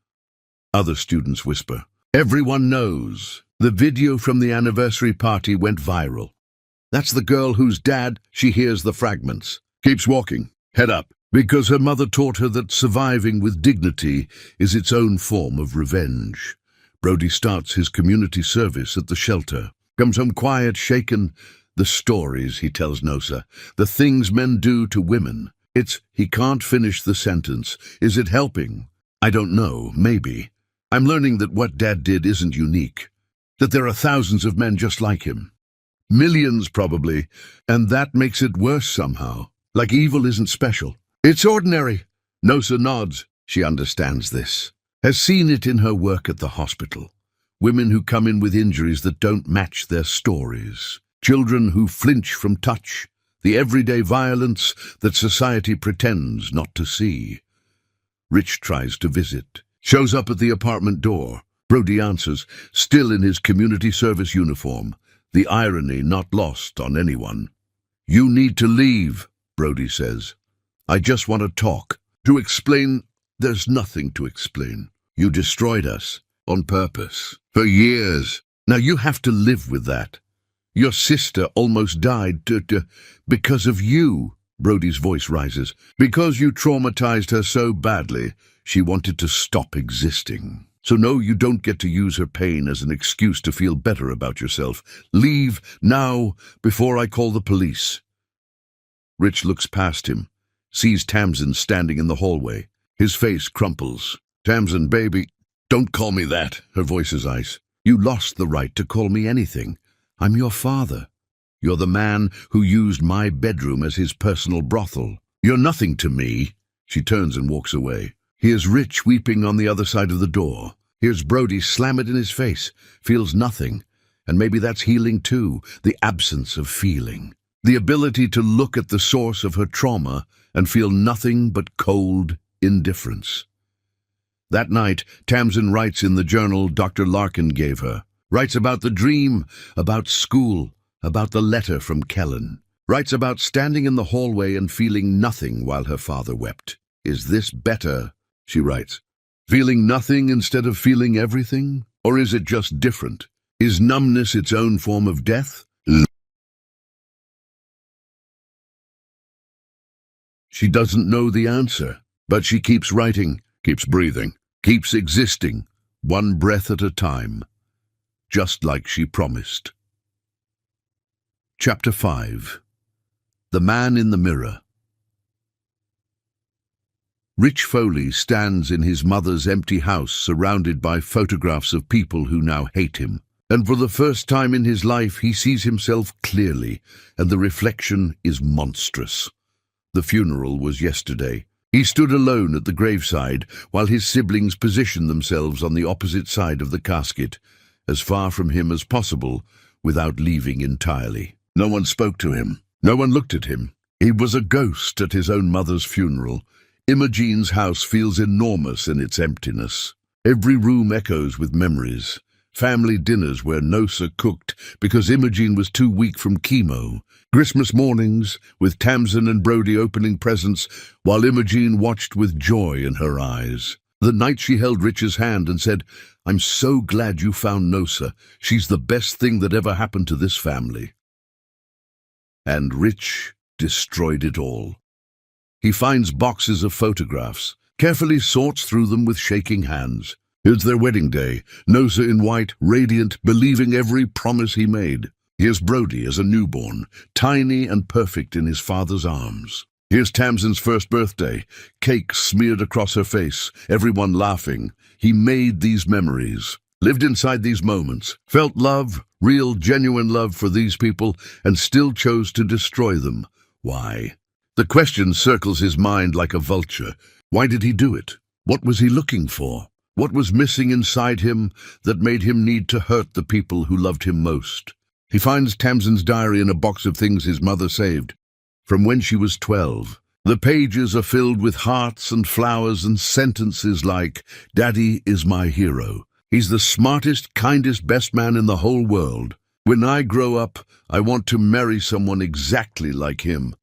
Speaker 1: Other students whisper. Everyone knows. The video from the anniversary party went viral. That's the girl whose dad, she hears the fragments. Keeps walking, head up, because her mother taught her that surviving with dignity is its own form of revenge. Brody starts his community service at the shelter. Comes home quiet, shaken. The stories, he tells Nosa, the things men do to women. He can't finish the sentence. Is it helping? I don't know, maybe. I'm learning that what Dad did isn't unique. That there are thousands of men just like him. Millions, probably. And that makes it worse somehow. Like evil isn't special. It's ordinary. Nosa nods. She understands this. Has seen it in her work at the hospital. Women who come in with injuries that don't match their stories. Children who flinch from touch. The everyday violence that society pretends not to see. Rich tries to visit. Shows up at the apartment door. Brody answers, still in his community service uniform. The irony not lost on anyone. You need to leave, Brody says. I just want to talk. To explain, there's nothing to explain. You destroyed us, on purpose, for years. Now you have to live with that. Your sister almost died because of you, Brody's voice rises. Because you traumatized her so badly, she wanted to stop existing. So no, you don't get to use her pain as an excuse to feel better about yourself. Leave now, before I call the police. Rich looks past him, sees Tamsin standing in the hallway. His face crumples. Tamsin, baby, don't call me that. Her voice is ice. You lost the right to call me anything. I'm your father. You're the man who used my bedroom as his personal brothel. You're nothing to me. She turns and walks away. Here's Rich weeping on the other side of the door. Here's Brody slam it in his face, feels nothing. And maybe that's healing too, the absence of feeling. The ability to look at the source of her trauma and feel nothing but cold indifference. That night, Tamsin writes in the journal Dr. Larkin gave her. Writes about the dream, about school, about the letter from Kellen. Writes about standing in the hallway and feeling nothing while her father wept. Is this better? She writes. Feeling nothing instead of feeling everything? Or is it just different? Is numbness its own form of death? She doesn't know the answer, but she keeps writing, keeps breathing, keeps existing, one breath at a time, just like she promised. Chapter 5. The Man in the Mirror. Rich Foley stands in his mother's empty house surrounded by photographs of people who now hate him. And for the first time in his life he sees himself clearly, and the reflection is monstrous. The funeral was yesterday. He stood alone at the graveside while his siblings positioned themselves on the opposite side of the casket, as far from him as possible, without leaving entirely. No one spoke to him. No one looked at him. He was a ghost at his own mother's funeral. Imogene's house feels enormous in its emptiness. Every room echoes with memories. Family dinners where Nosa cooked because Imogene was too weak from chemo. Christmas mornings with Tamsin and Brody opening presents while Imogene watched with joy in her eyes. The night she held Rich's hand and said, "I'm so glad you found Nosa. She's the best thing that ever happened to this family." And Rich destroyed it all. He finds boxes of photographs, carefully sorts through them with shaking hands. It's their wedding day, Nosa in white, radiant, believing every promise he made. Here's Brody as a newborn, tiny and perfect in his father's arms. Here's Tamsin's first birthday, cake smeared across her face, everyone laughing. He made these memories, lived inside these moments, felt love, real, genuine love for these people, and still chose to destroy them. Why? The question circles his mind like a vulture. Why did he do it? What was he looking for? What was missing inside him that made him need to hurt the people who loved him most? He finds Tamsin's diary in a box of things his mother saved, from when she was 12. The pages are filled with hearts and flowers and sentences like, "Daddy is my hero. He's the smartest, kindest, best man in the whole world. When I grow up, I want to marry someone exactly like him."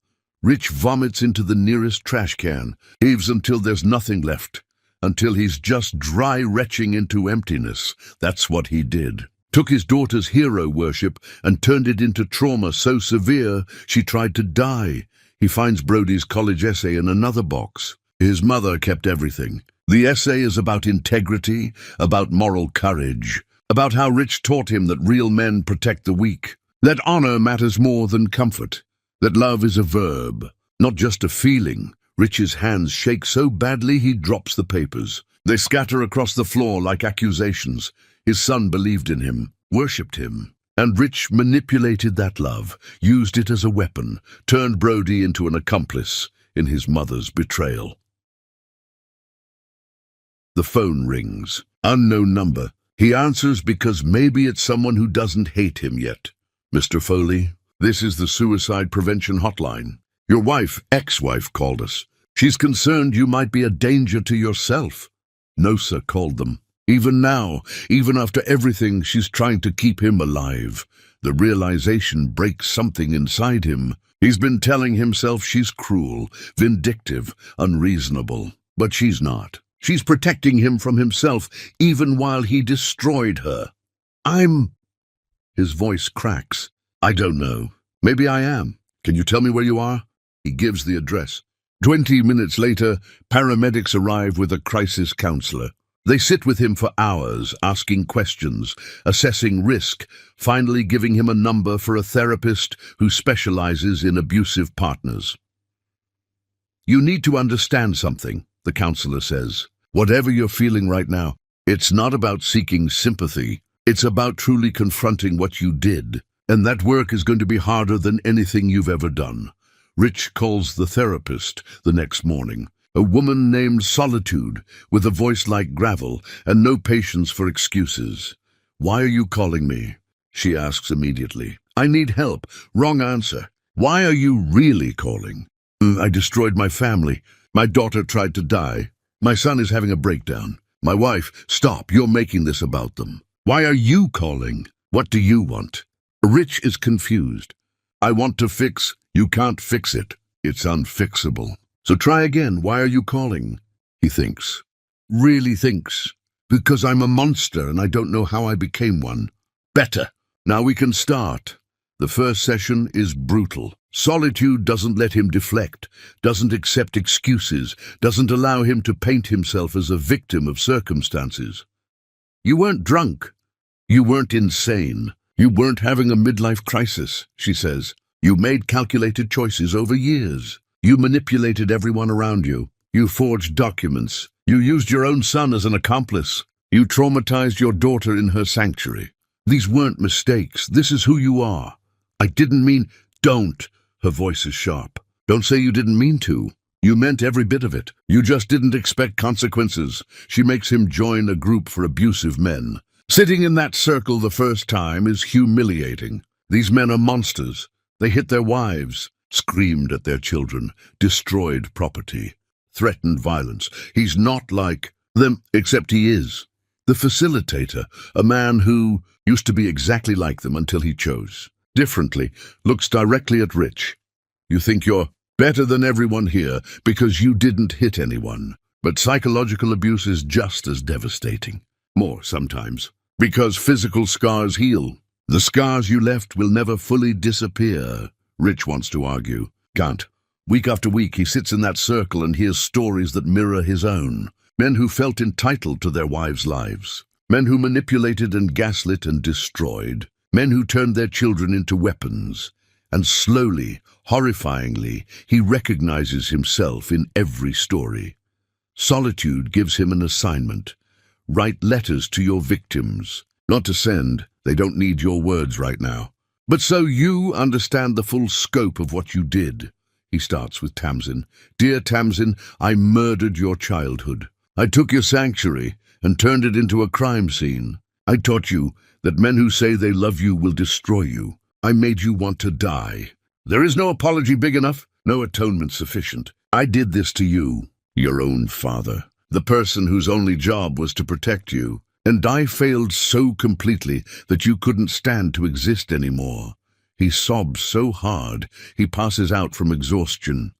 Speaker 1: Rich vomits into the nearest trash can, heaves until there's nothing left, until he's just dry retching into emptiness. That's what he did. Took his daughter's hero worship and turned it into trauma so severe she tried to die. He finds Brody's college essay in another box. His mother kept everything. The essay is about integrity, about moral courage, about how Rich taught him that real men protect the weak, that honor matters more than comfort, that love is a verb, not just a feeling. Rich's hands shake so badly he drops the papers. They scatter across the floor like accusations. His son believed in him, worshipped him, and Rich manipulated that love, used it as a weapon, turned Brody into an accomplice in his mother's betrayal. The phone rings. Unknown number. He answers because maybe it's someone who doesn't hate him yet. "Mr. Foley, this is the suicide prevention hotline. Your wife, ex-wife, called us. She's concerned you might be a danger to yourself." Nosa called them. Even now, even after everything, she's trying to keep him alive. The realization breaks something inside him. He's been telling himself she's cruel, vindictive, unreasonable. But she's not. She's protecting him from himself, even while he destroyed her. His voice cracks. "I don't know. Maybe I am. Can you tell me where you are?" He gives the address. 20 minutes later, paramedics arrive with a crisis counselor. They sit with him for hours, asking questions, assessing risk, finally giving him a number for a therapist who specializes in abusive partners. "You need to understand something," the counselor says. "Whatever you're feeling right now, it's not about seeking sympathy. It's about truly confronting what you did. And that work is going to be harder than anything you've ever done." Rich calls the therapist the next morning, a woman named Solitude, with a voice like gravel and no patience for excuses. "Why are you calling me?" she asks immediately. "I need help." Wrong answer. "Why are you really calling?" "I destroyed my family. My daughter tried to die. My son is having a breakdown. My wife—" "Stop, you're making this about them. Why are you calling? What do you want?" Rich is confused. "I want to fix—" "You can't fix it. It's unfixable. So try again. Why are you calling?" He thinks. Really thinks. "Because I'm a monster and I don't know how I became one." "Better. Now we can start." The first session is brutal. Solitude doesn't let him deflect, doesn't accept excuses, doesn't allow him to paint himself as a victim of circumstances. "You weren't drunk. You weren't insane. You weren't having a midlife crisis," she says. "You made calculated choices over years. You manipulated everyone around you. You forged documents. You used your own son as an accomplice. You traumatized your daughter in her sanctuary. These weren't mistakes. This is who you are." "I didn't mean—" "Don't." Her voice is sharp. "Don't say you didn't mean to. You meant every bit of it. You just didn't expect consequences." She makes him join a group for abusive men. Sitting in that circle the first time is humiliating. These men are monsters. They hit their wives, screamed at their children, destroyed property, threatened violence. He's not like them, except he is. The facilitator, a man who used to be exactly like them until he chose differently, looks directly at Rich. "You think you're better than everyone here because you didn't hit anyone. But psychological abuse is just as devastating. More sometimes. Because physical scars heal. The scars you left will never fully disappear." Rich wants to argue. Can't. Week after week he sits in that circle and hears stories that mirror his own. Men who felt entitled to their wives' lives. Men who manipulated and gaslit and destroyed. Men who turned their children into weapons. And slowly, horrifyingly, he recognizes himself in every story. Solitude gives him an assignment. Write letters to your victims. Not to send, they don't need your words right now. But so you understand the full scope of what you did. He starts with Tamsin. "Dear Tamsin, I murdered your childhood. I took your sanctuary and turned it into a crime scene. I taught you that men who say they love you will destroy you. I made you want to die. There is no apology big enough, no atonement sufficient. I did this to you, your own father, the person whose only job was to protect you. And I failed so completely that you couldn't stand to exist anymore." He sobs so hard, he passes out from exhaustion.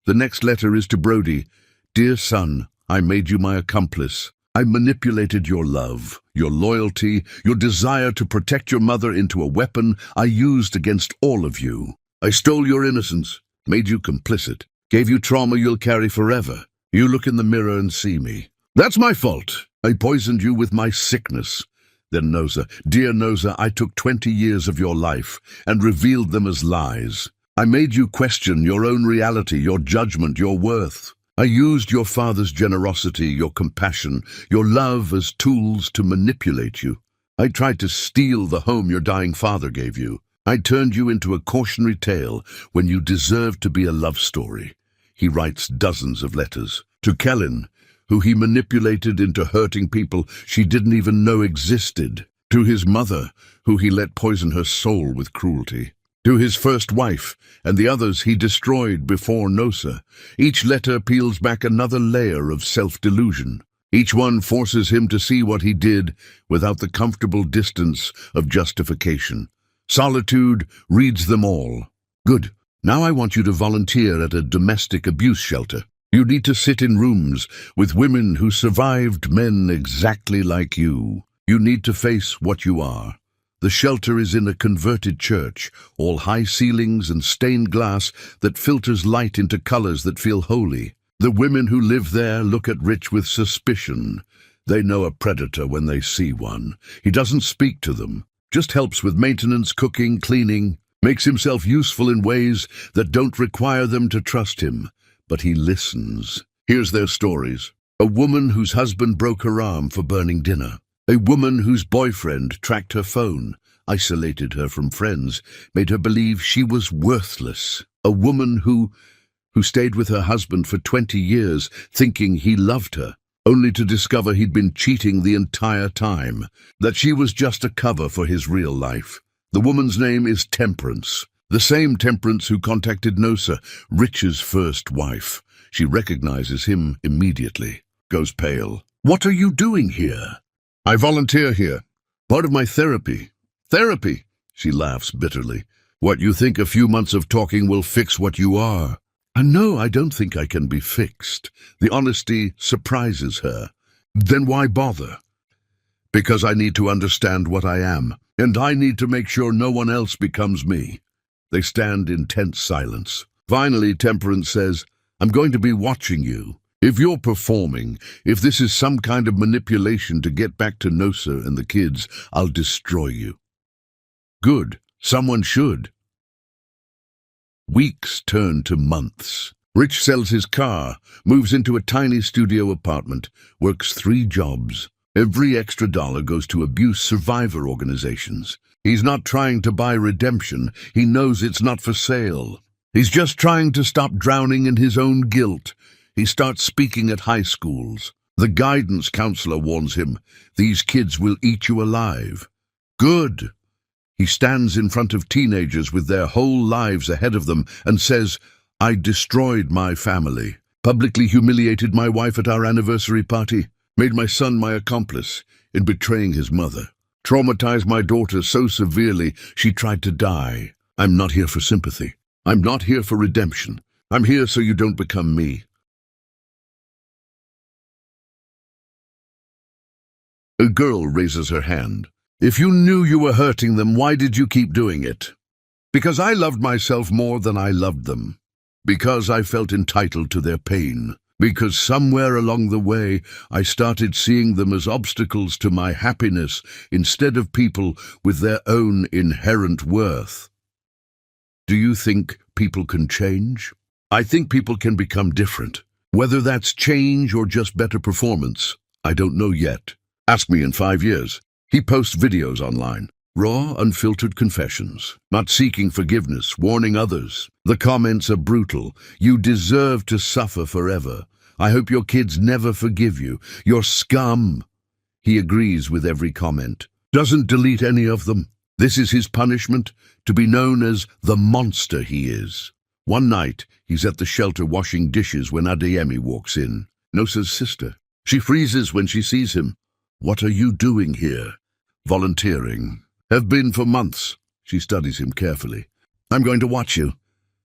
Speaker 1: The next letter is to Brody. "Dear son, I made you my accomplice. I manipulated your love, your loyalty, your desire to protect your mother into a weapon I used against all of you. I stole your innocence, made you complicit, gave you trauma you'll carry forever. You look in the mirror and see me. That's my fault. I poisoned you with my sickness." Then Noza, "Dear Noza, I took 20 years of your life and revealed them as lies. I made you question your own reality, your judgment, your worth. I used your father's generosity, your compassion, your love as tools to manipulate you. I tried to steal the home your dying father gave you. I turned you into a cautionary tale when you deserved to be a love story." He writes dozens of letters. To Kellen, who he manipulated into hurting people she didn't even know existed. To his mother, who he let poison her soul with cruelty. To his first wife, and the others he destroyed before Nosa. Each letter peels back another layer of self-delusion. Each one forces him to see what he did without the comfortable distance of justification. Solitude reads them all. "Good. Now I want you to volunteer at a domestic abuse shelter. You need to sit in rooms with women who survived men exactly like you. You need to face what you are. The shelter is in a converted church, all high ceilings and stained glass that filters light into colors that feel holy. The women who live there look at Rich with suspicion. They know a predator when they see one. He doesn't speak to them, just helps with maintenance, cooking, cleaning, makes himself useful in ways that don't require them to trust him. But he listens. Here's their stories. A woman whose husband broke her arm for burning dinner. A woman whose boyfriend tracked her phone, isolated her from friends, made her believe she was worthless. A woman who stayed with her husband for 20 years, thinking he loved her, only to discover he'd been cheating the entire time, that she was just a cover for his real life. The woman's name is Temperance, the same Temperance who contacted Nosa, Rich's first wife. She recognizes him immediately, goes pale. "What are you doing here?" "I volunteer here. Part of my therapy." "Therapy?" She laughs bitterly. "What, you think a few months of talking will fix what you are?" "No, I don't think I can be fixed." The honesty surprises her. "Then why bother?" "Because I need to understand what I am, and I need to make sure no one else becomes me." They stand in tense silence. Finally, Temperance says, "I'm going to be watching you. If you're performing, if this is some kind of manipulation to get back to Nosa and the kids, I'll destroy you." "Good. Someone should." Weeks turn to months. Rich sells his car, moves into a tiny studio apartment, works 3 jobs. Every extra dollar goes to abuse survivor organizations. He's not trying to buy redemption. He knows it's not for sale. He's just trying to stop drowning in his own guilt. He starts speaking at high schools. The guidance counselor warns him, "These kids will eat you alive." Good. He stands in front of teenagers with their whole lives ahead of them and says, "I destroyed my family, publicly humiliated my wife at our anniversary party, made my son my accomplice in betraying his mother, traumatized my daughter so severely she tried to die. I'm not here for sympathy. I'm not here for redemption. I'm here so you don't become me." A girl raises her hand. "If you knew you were hurting them, why did you keep doing it?" "Because I loved myself more than I loved them. Because I felt entitled to their pain. Because somewhere along the way, I started seeing them as obstacles to my happiness instead of people with their own inherent worth." Do you think people can change? I think people can become different. Whether that's change or just better performance, I don't know yet. Ask me in 5 years. He posts videos online. Raw, unfiltered confessions. Not seeking forgiveness, warning others. The comments are brutal. "You deserve to suffer forever. I hope your kids never forgive you. You're scum." He agrees with every comment. Doesn't delete any of them. This is his punishment, to be known as the monster he is. One night, he's at the shelter washing dishes when Adeyemi walks in, Nosa's sister. She freezes when she sees him. "What are you doing here?" "Volunteering. Have been for months." She studies him carefully. "I'm going to watch you.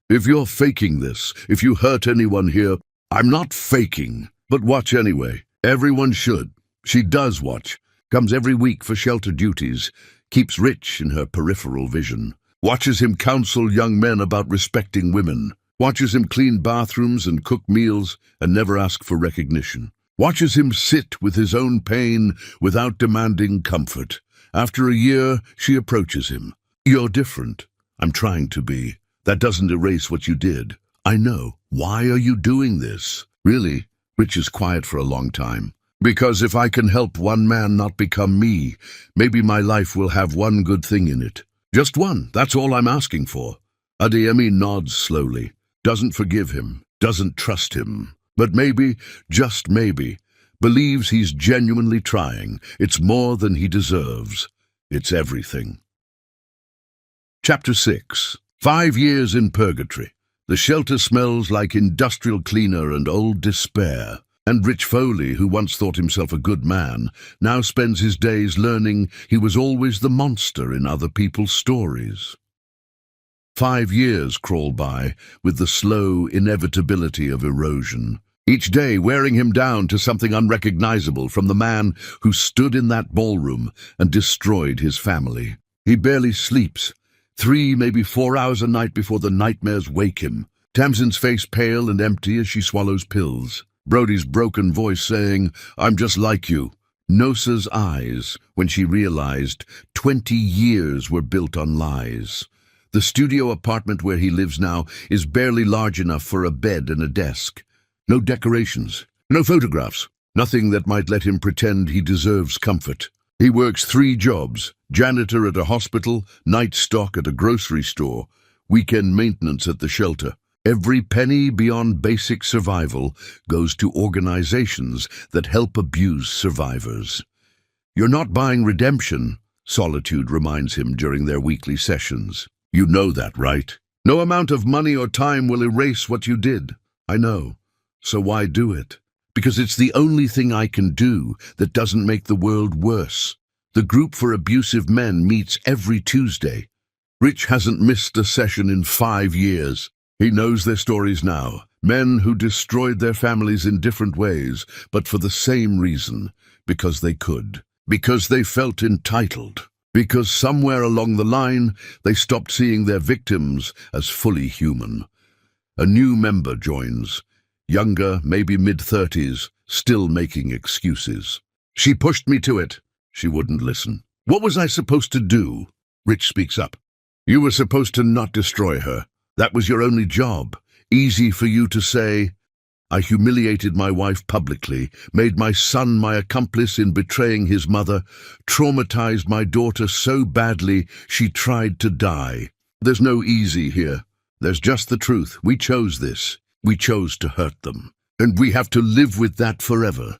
Speaker 1: If you're faking this, if you hurt anyone here..." "I'm not faking, but watch anyway. Everyone should." She does watch. Comes every week for shelter duties. Keeps Rich in her peripheral vision. Watches him counsel young men about respecting women. Watches him clean bathrooms and cook meals and never ask for recognition. Watches him sit with his own pain without demanding comfort. After a year, she approaches him. "You're different." "I'm trying to be. That doesn't erase what you did." "I know. Why are you doing this?" "Really?" Rich is quiet for a long time. "Because if I can help one man not become me, maybe my life will have one good thing in it. Just one, that's all I'm asking for." Adeyemi nods slowly. Doesn't forgive him. Doesn't trust him. But maybe, just maybe, believes he's genuinely trying. It's more than he deserves. It's everything. Chapter 6. 5 years in purgatory. The shelter smells like industrial cleaner and old despair. And Rich Foley, who once thought himself a good man, now spends his days learning he was always the monster in other people's stories. 5 years crawl by with the slow inevitability of erosion. Each day wearing him down to something unrecognizable from the man who stood in that ballroom and destroyed his family. He barely sleeps. 3, maybe 4 hours a night before the nightmares wake him. Tamsin's face pale and empty as she swallows pills. Brody's broken voice saying, "I'm just like you. Nosa's eyes when she realized 20 years were built on lies. The studio apartment where he lives now is barely large enough for a bed and a desk. No decorations, no photographs, nothing that might let him pretend he deserves comfort. He works 3 jobs: janitor at a hospital, night stock at a grocery store, weekend maintenance at the shelter. Every penny beyond basic survival goes to organizations that help abuse survivors. "You're not buying redemption," Solitude reminds him during their weekly sessions. "You know that, right? No amount of money or time will erase what you did." "I know. So why do it?" "Because it's the only thing I can do that doesn't make the world worse." The group for abusive men meets every Tuesday. Rich hasn't missed a session in 5 years. He knows their stories now. Men who destroyed their families in different ways, but for the same reason. Because they could. Because they felt entitled. Because somewhere along the line, they stopped seeing their victims as fully human. A new member joins. Younger, maybe mid-30s, still making excuses. "She pushed me to it." She wouldn't listen. "What was I supposed to do?" Rich speaks up. "You were supposed to not destroy her. That was your only job. Easy for you to say. I humiliated my wife publicly, made my son my accomplice in betraying his mother, traumatized my daughter so badly she tried to die. There's no easy here. There's just the truth. We chose this. We chose to hurt them. And we have to live with that forever."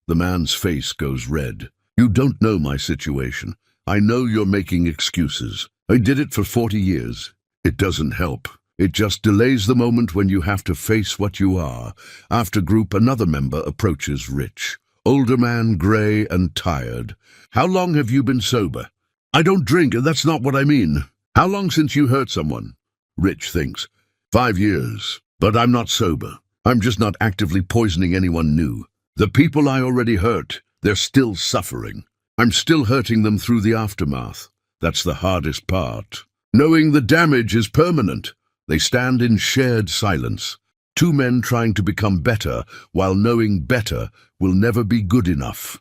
Speaker 1: The man's face goes red. "You don't know my situation. I know you're making excuses. I did it for 40 years. It doesn't help. It just delays the moment when you have to face what you are." After group, another member approaches Rich. Older man, grey and tired. "How long have you been sober?" "I don't drink, and that's not what I mean." "How long since you hurt someone?" Rich thinks. 5 years. But I'm not sober. I'm just not actively poisoning anyone new. The people I already hurt, they're still suffering. I'm still hurting them through the aftermath. That's the hardest part. Knowing the damage is permanent. They stand in shared silence. 2 men trying to become better while knowing better will never be good enough.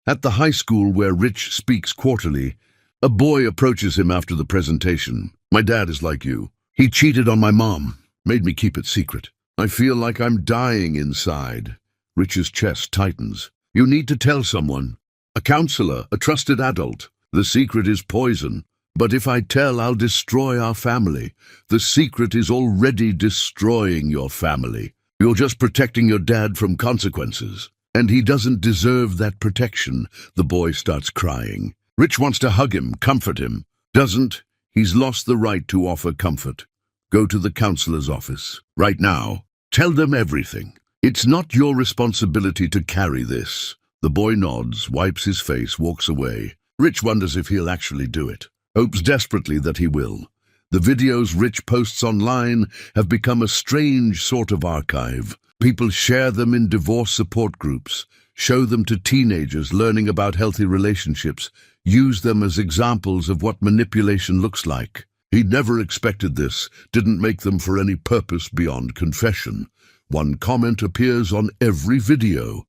Speaker 1: At the high school where Rich speaks quarterly, a boy approaches him after the presentation. "My dad is like you. He cheated on my mom, made me keep it secret. I feel like I'm dying inside." Rich's chest tightens. "You need to tell someone. A counselor, a trusted adult. The secret is poison. But if I tell, I'll destroy our family. The secret is already destroying your family. You're just protecting your dad from consequences. And he doesn't deserve that protection." The boy starts crying. Rich wants to hug him, comfort him. Doesn't. He's lost the right to offer comfort. Go to the counselor's office. Right now. Tell them everything. It's not your responsibility to carry this. The boy nods, wipes his face, walks away. Rich wonders if he'll actually do it. Hopes desperately that he will. The videos Rich posts online have become a strange sort of archive. People share them in divorce support groups, show them to teenagers learning about healthy relationships, use them as examples of what manipulation looks like. He never expected this, didn't make them for any purpose beyond confession. One comment appears on every video.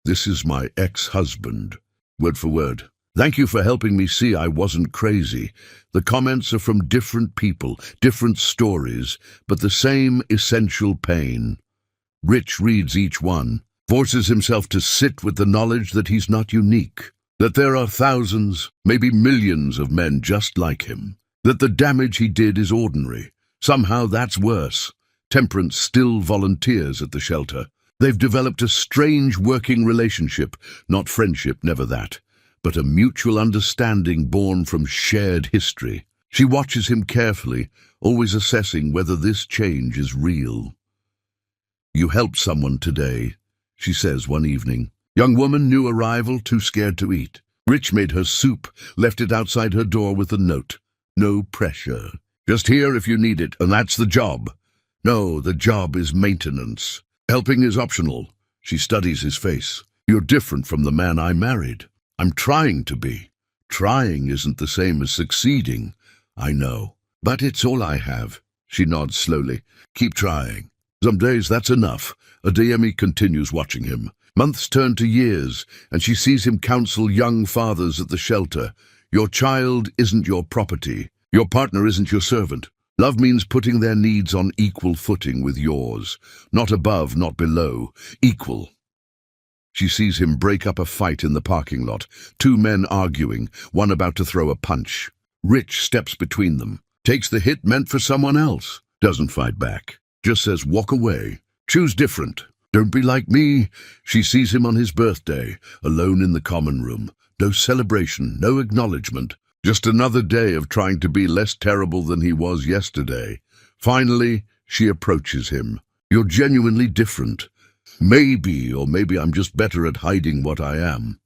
Speaker 1: "This is my ex-husband." Word for word. "Thank you for helping me see I wasn't crazy." The comments are from different people, different stories, but the same essential pain. Rich reads each one, forces himself to sit with the knowledge that he's not unique, that there are thousands, maybe millions of men just like him, that the damage he did is ordinary. Somehow that's worse. Temperance still volunteers at the shelter. They've developed a strange working relationship, not friendship, never that, but a mutual understanding born from shared history. She watches him carefully, always assessing whether this change is real. "You helped someone today," she says one evening. Young woman, new arrival, too scared to eat. Rich made her soup, left it outside her door with a note. "No pressure. Just here if you need it, and that's the job." "No, the job is maintenance. Helping is optional." She studies his face. "You're different from the man I married." "I'm trying to be." "Trying isn't the same as succeeding." "I know. But it's all I have." She nods slowly. "Keep trying. Some days that's enough." Adeyemi continues watching him. Months turn to years, and she sees him counsel young fathers at the shelter. Your child isn't your property. Your partner isn't your servant. Love means putting their needs on equal footing with yours. Not above, not below. Equal. She sees him break up a fight in the parking lot. Two men arguing, one about to throw a punch. Rich steps between them. Takes the hit meant for someone else. Doesn't fight back. Just says, walk away. Choose different. Don't be like me. She sees him on his birthday, alone in the common room. No celebration, no acknowledgement. Just another day of trying to be less terrible than he was yesterday. Finally, she approaches him. You're genuinely different. Maybe, or maybe I'm just better at hiding what I am.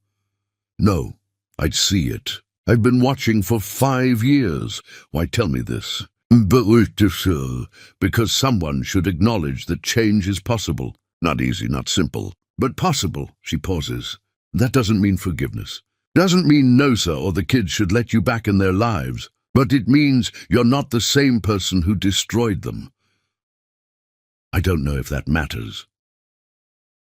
Speaker 1: No, I'd see it. I've been watching for 5 years. Why tell me this? Because someone should acknowledge that change is possible. Not easy, not simple, but possible. She pauses. That doesn't mean forgiveness. Doesn't mean Nosa or the kids should let you back in their lives, but it means you're not the same person who destroyed them. I don't know if that matters.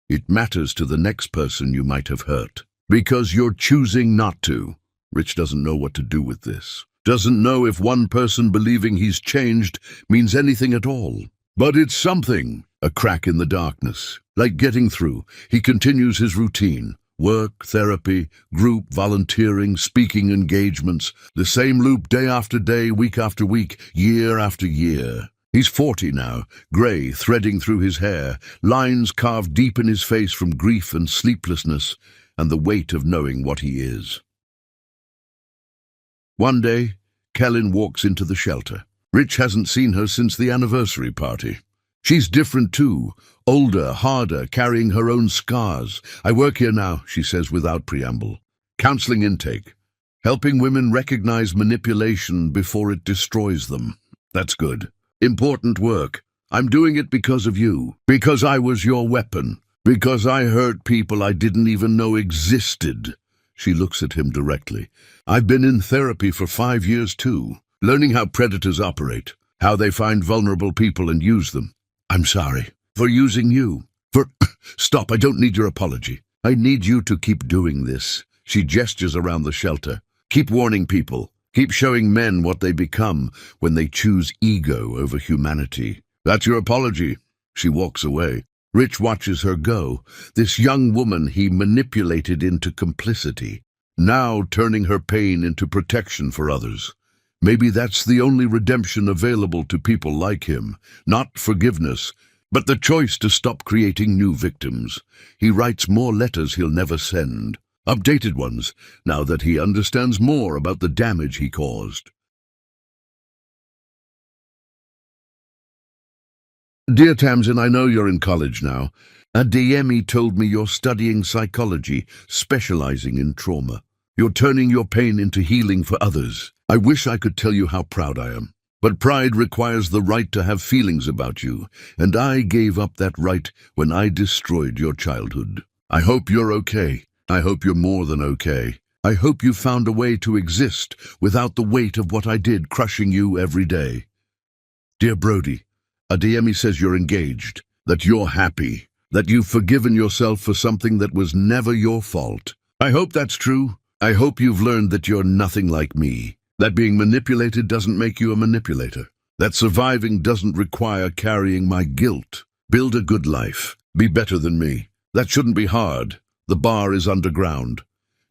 Speaker 1: It matters to the next person you might have hurt, because you're choosing not to. Rich doesn't know what to do with this. Doesn't know if one person believing he's changed means anything at all. But it's something. A crack in the darkness. Like getting through, he continues his routine. Work, therapy, group, volunteering, speaking engagements. The same loop day after day, week after week, year after year. He's 40 now, grey threading through his hair, lines carved deep in his face from grief and sleeplessness, and the weight of knowing what he is. One day, Kellen walks into the shelter. Rich hasn't seen her since the anniversary party. She's different too, older, harder, carrying her own scars. I work here now, she says without preamble. Counseling intake. Helping women recognize manipulation before it destroys them. That's good. Important work. I'm doing it because of you. Because I was your weapon. Because I hurt people I didn't even know existed. She looks at him directly. I've been in therapy for 5 years too, learning how predators operate, how they find vulnerable people and use them. I'm sorry for using you. Stop, I don't need your apology. I need you to keep doing this. She gestures around the shelter. Keep warning people. Keep showing men what they become when they choose ego over humanity. That's your apology. She walks away. Rich watches her go. This young woman he manipulated into complicity, now turning her pain into protection for others. Maybe that's the only redemption available to people like him. Not forgiveness, but the choice to stop creating new victims. He writes more letters he'll never send. Updated ones, now that he understands more about the damage he caused. Dear Tamsin, I know you're in college now. Adeyemi told me you're studying psychology, specializing in trauma. You're turning your pain into healing for others. I wish I could tell you how proud I am. But pride requires the right to have feelings about you, and I gave up that right when I destroyed your childhood. I hope you're okay. I hope you're more than okay. I hope you found a way to exist without the weight of what I did crushing you every day. Dear Brody, Adeyemi says you're engaged, that you're happy, that you've forgiven yourself for something that was never your fault. I hope that's true. I hope you've learned that you're nothing like me, that being manipulated doesn't make you a manipulator, that surviving doesn't require carrying my guilt. Build a good life. Be better than me. That shouldn't be hard. The bar is underground.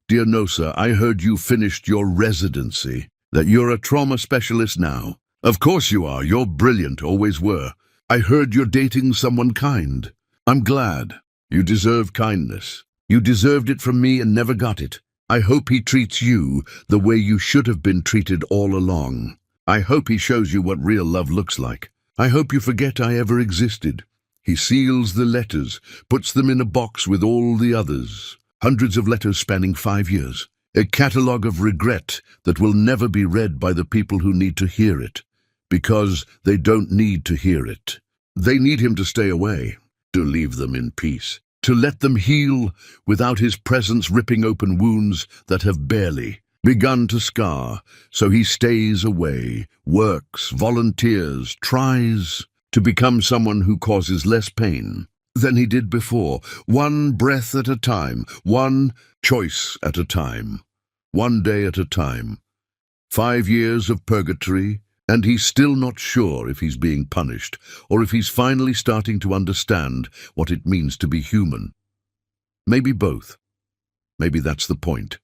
Speaker 1: Dear Nosa, I heard you finished your residency, that you're a trauma specialist now. Of course you are. You're brilliant, always were. I heard you're dating someone kind. I'm glad. You deserve kindness. You deserved it from me and never got it. I hope he treats you the way you should have been treated all along. I hope he shows you what real love looks like. I hope you forget I ever existed. He seals the letters, puts them in a box with all the others. Hundreds of letters spanning 5 years. A catalogue of regret that will never be read by the people who need to hear it. Because they don't need to hear it. They need him to stay away, to leave them in peace. To let them heal without his presence ripping open wounds that have barely begun to scar. So he stays away, works, volunteers, tries to become someone who causes less pain. than he did before, one breath at a time, one choice at a time, one day at a time. 5 years of purgatory, and he's still not sure if he's being punished, or if he's finally starting to understand what it means to be human. Maybe both. Maybe that's the point.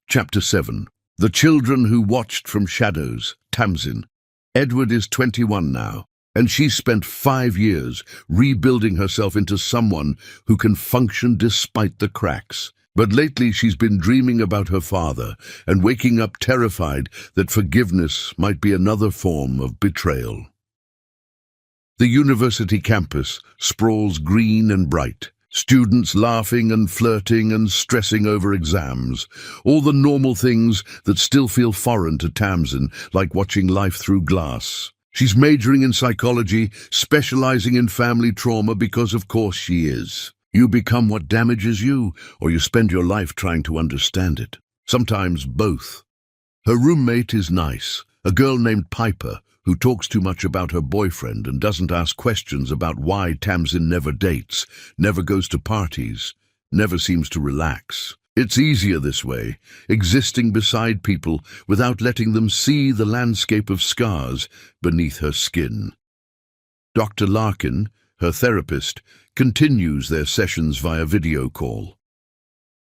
Speaker 1: Chapter 7. The Children Who Watched from Shadows, Tamsin. Edward is 21 now, and she's spent 5 years rebuilding herself into someone who can function despite the cracks. But lately she's been dreaming about her father and waking up terrified that forgiveness might be another form of betrayal. The university campus sprawls green and bright. Students laughing and flirting and stressing over exams. All the normal things that still feel foreign to Tamsin, like watching life through glass. She's majoring in psychology, specializing in family trauma because of course she is. You become what damages you, or you spend your life trying to understand it. Sometimes both. Her roommate is nice, a girl named Piper, who talks too much about her boyfriend and doesn't ask questions about why Tamsin never dates, never goes to parties, never seems to relax. It's easier this way, existing beside people without letting them see the landscape of scars beneath her skin. Dr. Larkin, her therapist, continues their sessions via video call.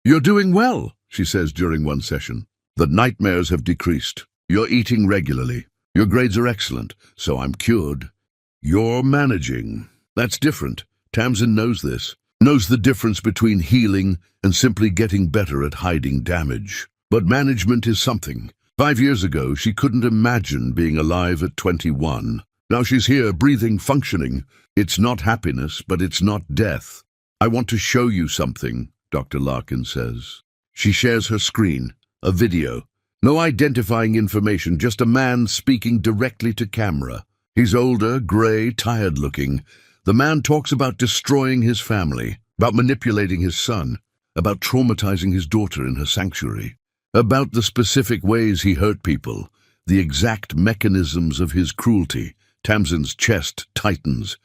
Speaker 1: "You're doing well," she says during one session. "The nightmares have decreased. You're eating regularly. Your grades are excellent, so I'm cured. You're managing." That's different. Tamsin knows this. Knows the difference between healing and simply getting better at hiding damage. But management is something. 5 years ago, she couldn't imagine being alive at 21. Now she's here, breathing, functioning. It's not happiness, but it's not death. "I want to show you something," Dr. Larkin says. She shares her screen, a video. No identifying information, just a man speaking directly to camera. He's older, grey, tired-looking. The man talks about destroying his family, about manipulating his son, about traumatizing his daughter in her sanctuary, about the specific ways he hurt people, the exact mechanisms of his cruelty. Tamsin's chest tightens.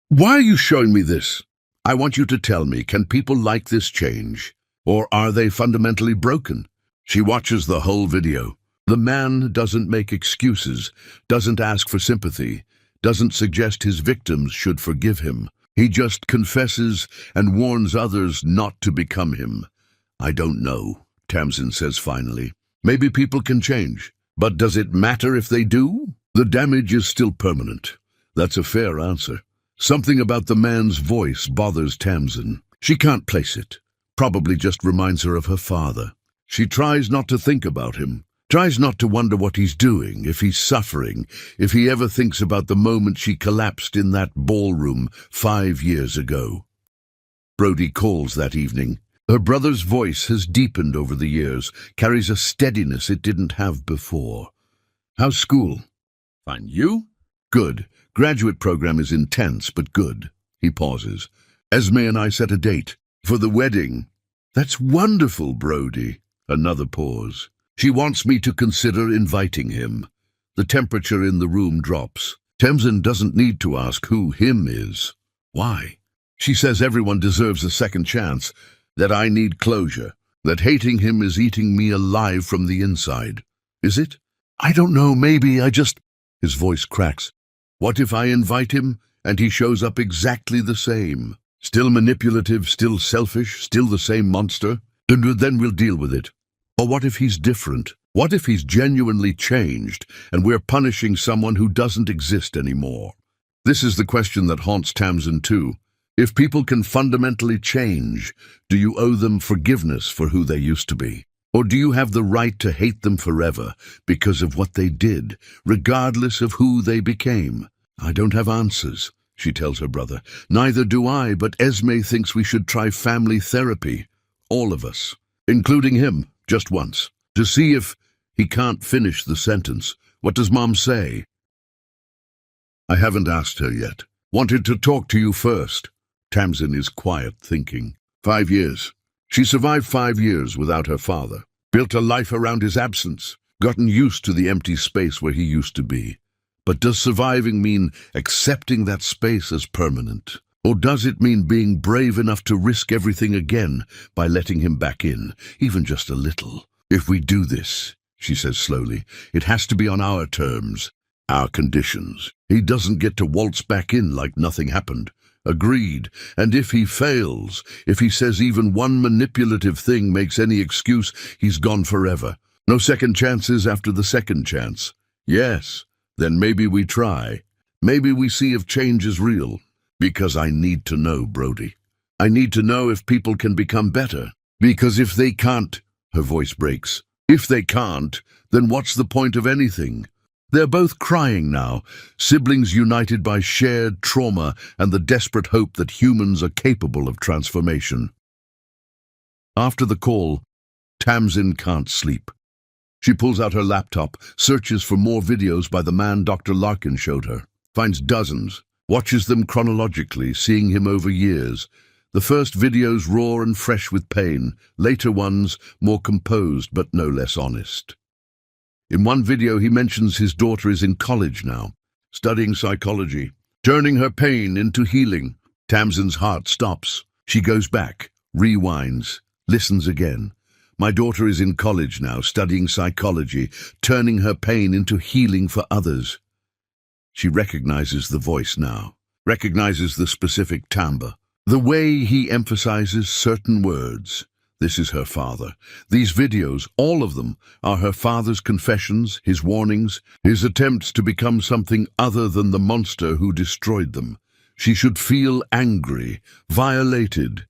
Speaker 1: "Why are you showing me this? I want you to tell me, can people like this change? Or are they fundamentally broken?" She watches the whole video. The man doesn't make excuses, doesn't ask for sympathy, doesn't suggest his victims should forgive him. He just confesses and warns others not to become him. "I don't know," Tamsin says finally. "Maybe people can change, but does it matter if they do? The damage is still permanent." That's a fair answer. Something about the man's voice bothers Tamsin. She can't place it. Probably just reminds her of her father. She tries not to think about him, tries not to wonder what he's doing, if he's suffering, if he ever thinks about the moment she collapsed in that ballroom 5 years ago. Brody calls that evening. Her brother's voice has deepened over the years, carries a steadiness it didn't have before. "How's school?" "Fine. You?" "Good. Graduate program is intense, but good." He pauses. "Esme and I set a date. For the wedding." "That's wonderful, Brody." Another pause. "She wants me to consider inviting him." The temperature in the room drops. Tamsin doesn't need to ask who him is. Why? She says everyone deserves a second chance, that I need closure, that hating him is eating me alive from the inside. Is it? "I don't know, maybe I just—" His voice cracks. "What if I invite him and he shows up exactly the same? Still manipulative, still selfish, still the same monster? Then we'll deal with it. Or what if he's different? What if he's genuinely changed and we're punishing someone who doesn't exist anymore?" This is the question that haunts Tamsin too. If people can fundamentally change, do you owe them forgiveness for who they used to be? Or do you have the right to hate them forever because of what they did, regardless of who they became? "I don't have answers," she tells her brother. "Neither do I, but Esme thinks we should try family therapy. All of us, including him, just once, to see if—" He can't finish the sentence. "What does Mom say?" "I haven't asked her yet. Wanted to talk to you first." Tamsin is quiet, thinking. 5 years. She survived 5 years without her father, built a life around his absence, gotten used to the empty space where he used to be. But does surviving mean accepting that space as permanent? Or does it mean being brave enough to risk everything again by letting him back in, even just a little? If we do this, she says slowly, it has to be on our terms, our conditions. He doesn't get to waltz back in like nothing happened. Agreed. And if he fails, if he says even one manipulative thing makes any excuse, he's gone forever. No second chances after the second chance. Yes, then maybe we try. Maybe we see if change is real. Because I need to know, Brody. I need to know if people can become better. Because if they can't, her voice breaks. If they can't, then what's the point of anything? They're both crying now, siblings united by shared trauma and the desperate hope that humans are capable of transformation. After the call, Tamsin can't sleep. She pulls out her laptop, searches for more videos by the man Dr. Larkin showed her, finds dozens, watches them chronologically, seeing him over years. The first videos raw and fresh with pain, later ones more composed but no less honest. In one video he mentions his daughter is in college now, studying psychology, turning her pain into healing. Tamsin's heart stops. She goes back, rewinds, listens again. My daughter is in college now, studying psychology, turning her pain into healing for others. She recognizes the voice now, recognizes the specific timbre, the way he emphasizes certain words. This is her father. These videos, all of them, are her father's confessions, his warnings, his attempts to become something other than the monster who destroyed them. She should feel angry, violated.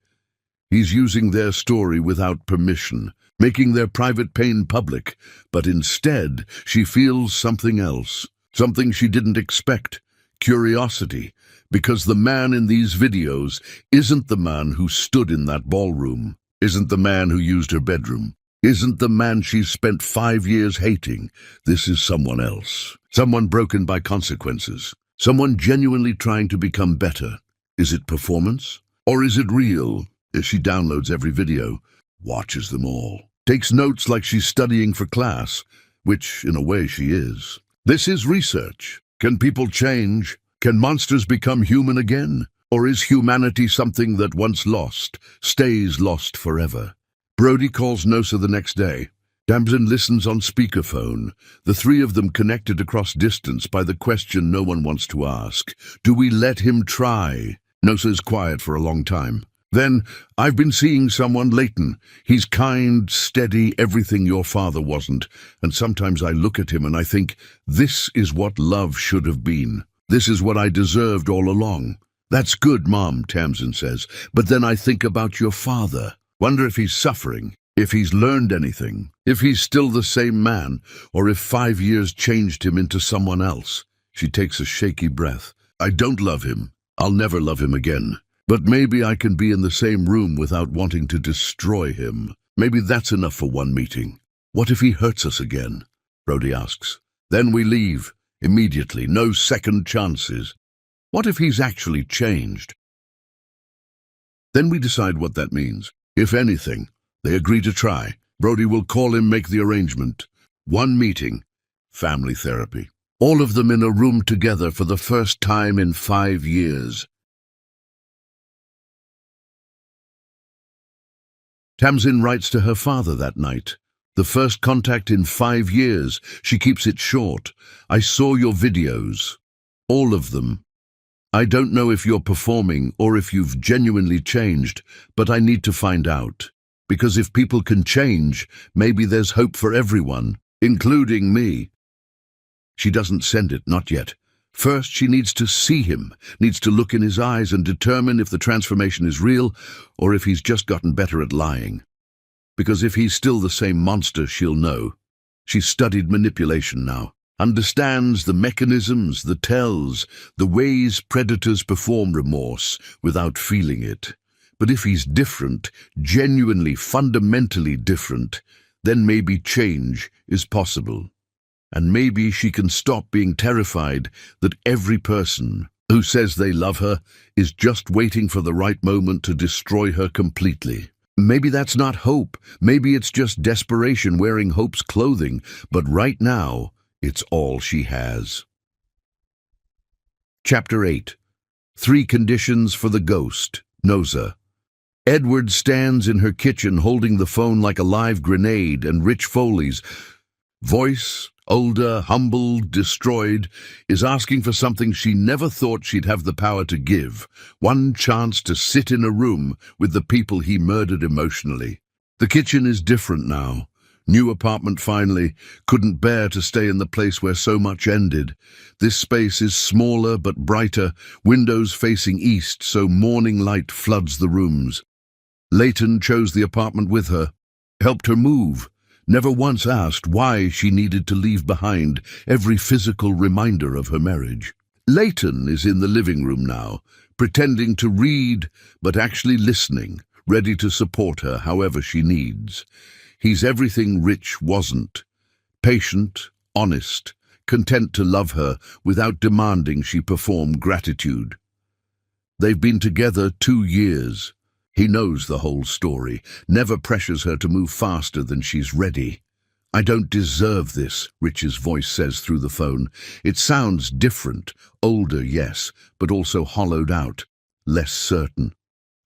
Speaker 1: He's using their story without permission, making their private pain public, but instead she feels something else, something she didn't expect, curiosity, because the man in these videos isn't the man who stood in that ballroom, isn't the man who used her bedroom, isn't the man she's spent 5 years hating. This is someone else, someone broken by consequences, someone genuinely trying to become better. Is it performance? Or is it real? As she downloads every video, watches them all, takes notes like she's studying for class, which in a way she is. This is research. Can people change? Can monsters become human again? Or is humanity something that once lost, stays lost forever? Brody calls Nosa the next day. Tamsin listens on speakerphone, the three of them connected across distance by the question no one wants to ask. Do we let him try? Nosa's quiet for a long time. Then, I've been seeing someone, Leighton. He's kind, steady, everything your father wasn't. And sometimes I look at him and I think, this is what love should have been. This is what I deserved all along. That's good, Mom, Tamsin says. But then I think about your father. Wonder if he's suffering, if he's learned anything, if he's still the same man, or if 5 years changed him into someone else. She takes a shaky breath. I don't love him. I'll never love him again. But maybe I can be in the same room without wanting to destroy him. Maybe that's enough for one meeting. What if he hurts us again? Brody asks. Then we leave. Immediately. No second chances. What if he's actually changed? Then we decide what that means. If anything, they agree to try. Brody will call him, make the arrangement. One meeting. Family therapy. All of them in a room together for the first time in 5 years. Tamsin writes to her father that night. The first contact in 5 years. She keeps it short. I saw your videos. All of them. I don't know if you're performing or if you've genuinely changed, but I need to find out. Because if people can change, maybe there's hope for everyone, including me. She doesn't send it, not yet. First, she needs to see him, needs to look in his eyes and determine if the transformation is real or if he's just gotten better at lying. Because if he's still the same monster, she'll know. She's studied manipulation now, understands the mechanisms, the tells, the ways predators perform remorse without feeling it. But if he's different, genuinely, fundamentally different, then maybe change is possible. And maybe she can stop being terrified that every person who says they love her is just waiting for the right moment to destroy her completely. Maybe that's not hope. Maybe it's just desperation wearing hope's clothing. But right now, it's all she has. Chapter 8. 3 Conditions for the Ghost, Nosa. Edward stands in her kitchen holding the phone like a live grenade, and Rich Foley's voice, older, humble, destroyed, is asking for something she never thought she'd have the power to give. One chance to sit in a room with the people he murdered emotionally. The kitchen is different now. New apartment finally. Couldn't bear to stay in the place where so much ended. This space is smaller but brighter, windows facing east so morning light floods the rooms. Leighton chose the apartment with her, helped her move, never once asked why she needed to leave behind every physical reminder of her marriage. Leighton is in the living room now, pretending to read but actually listening, ready to support her however she needs. He's everything Rich wasn't. Patient, honest, content to love her without demanding she perform gratitude. They've been together 2 years. He knows the whole story, never pressures her to move faster than she's ready. "I don't deserve this," Rich's voice says through the phone. It sounds different, older, yes, but also hollowed out, less certain.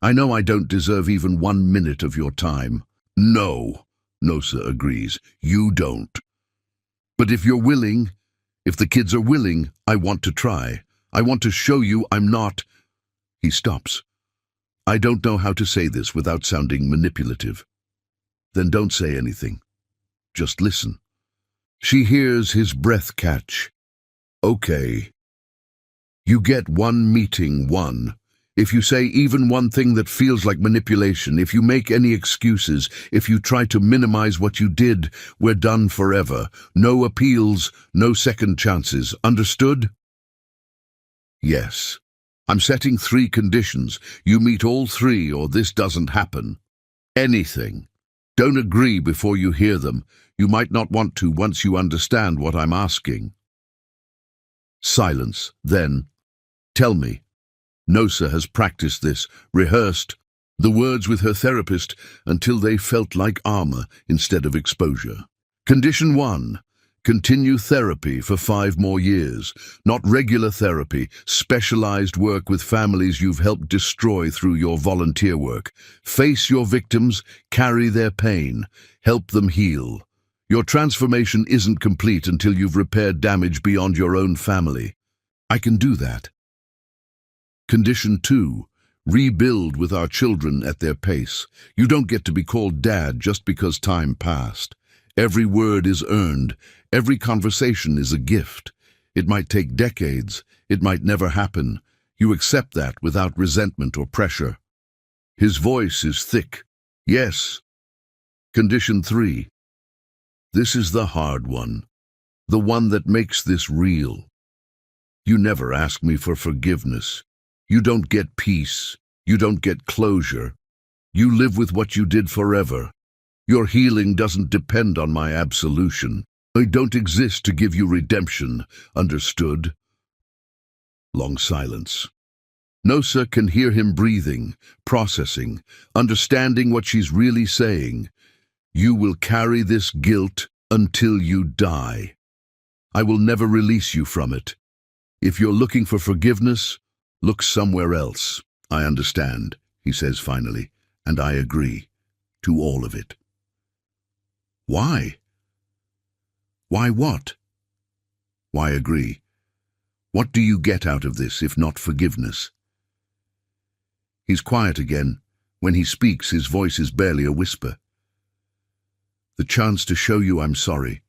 Speaker 1: "I know I don't deserve even 1 minute of your time." "No," Nosa agrees, "you don't. But if you're willing, if the kids are willing, I want to try. I want to show you I'm not—" He stops. "I don't know how to say this without sounding manipulative." "Then don't say anything. Just listen." She hears his breath catch. "Okay. You get 1 meeting, 1. If you say even one thing that feels like manipulation, if you make any excuses, if you try to minimize what you did, we're done forever. No appeals, no second chances. Understood?" "Yes. I'm setting 3 conditions. You meet all 3 or this doesn't happen." "Anything. Don't agree before you hear them. You might not want to once you understand what I'm asking." Silence. Then, "Tell me." Nosa has practiced this, rehearsed the words with her therapist until they felt like armor instead of exposure. Condition 1. Continue therapy for 5 more years. Not regular therapy, specialized work with families you've helped destroy through your volunteer work. Face your victims, carry their pain, help them heal. Your transformation isn't complete until you've repaired damage beyond your own family. "I can do that." Condition 2. Rebuild with our children at their pace. You don't get to be called dad just because time passed. Every word is earned. Every conversation is a gift. It might take decades. It might never happen. You accept that without resentment or pressure. His voice is thick. "Yes." Condition 3. This is the hard one. The one that makes this real. You never ask me for forgiveness. You don't get peace. You don't get closure. You live with what you did forever. Your healing doesn't depend on my absolution. I don't exist to give you redemption. Understood? Long silence. Nosa can hear him breathing, processing, understanding what she's really saying. You will carry this guilt until you die. I will never release you from it. If you're looking for forgiveness, look somewhere else. I understand, he says finally, and I agree to all of it. Why? Why what? Why agree? What do you get out of this if not forgiveness? He's quiet again. When he speaks, his voice is barely a whisper. The chance to show you I'm sorry.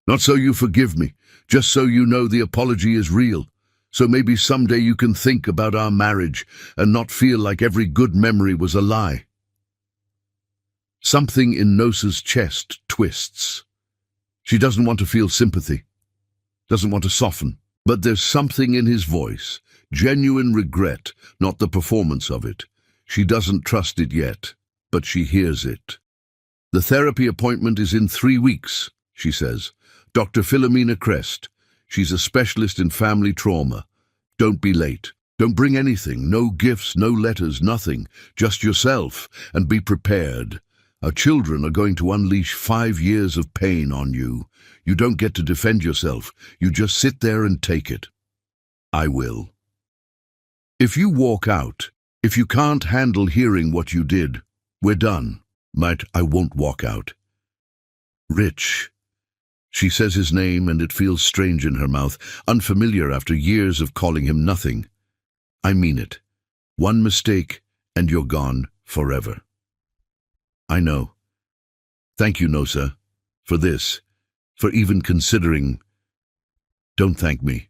Speaker 1: Not so you forgive me, just so you know the apology is real. So maybe someday you can think about our marriage and not feel like every good memory was a lie. Something in Nosa's chest twists. She doesn't want to feel sympathy, doesn't want to soften, but there's something in his voice, genuine regret, not the performance of it. She doesn't trust it yet, but she hears it. The therapy appointment is in 3 weeks, she says. Dr. Philomena Crest. She's a specialist in family trauma. Don't be late. Don't bring anything, no gifts, no letters, nothing. Just yourself, and be prepared. Our children are going to unleash 5 years of pain on you. You don't get to defend yourself. You just sit there and take it. I will. If you walk out, if you can't handle hearing what you did, we're done. Mate, I won't walk out. Rich. She says his name and it feels strange in her mouth, unfamiliar after years of calling him nothing. I mean it. One mistake and you're gone forever. I know. Thank you, Nosa, for this, for even considering. Don't thank me.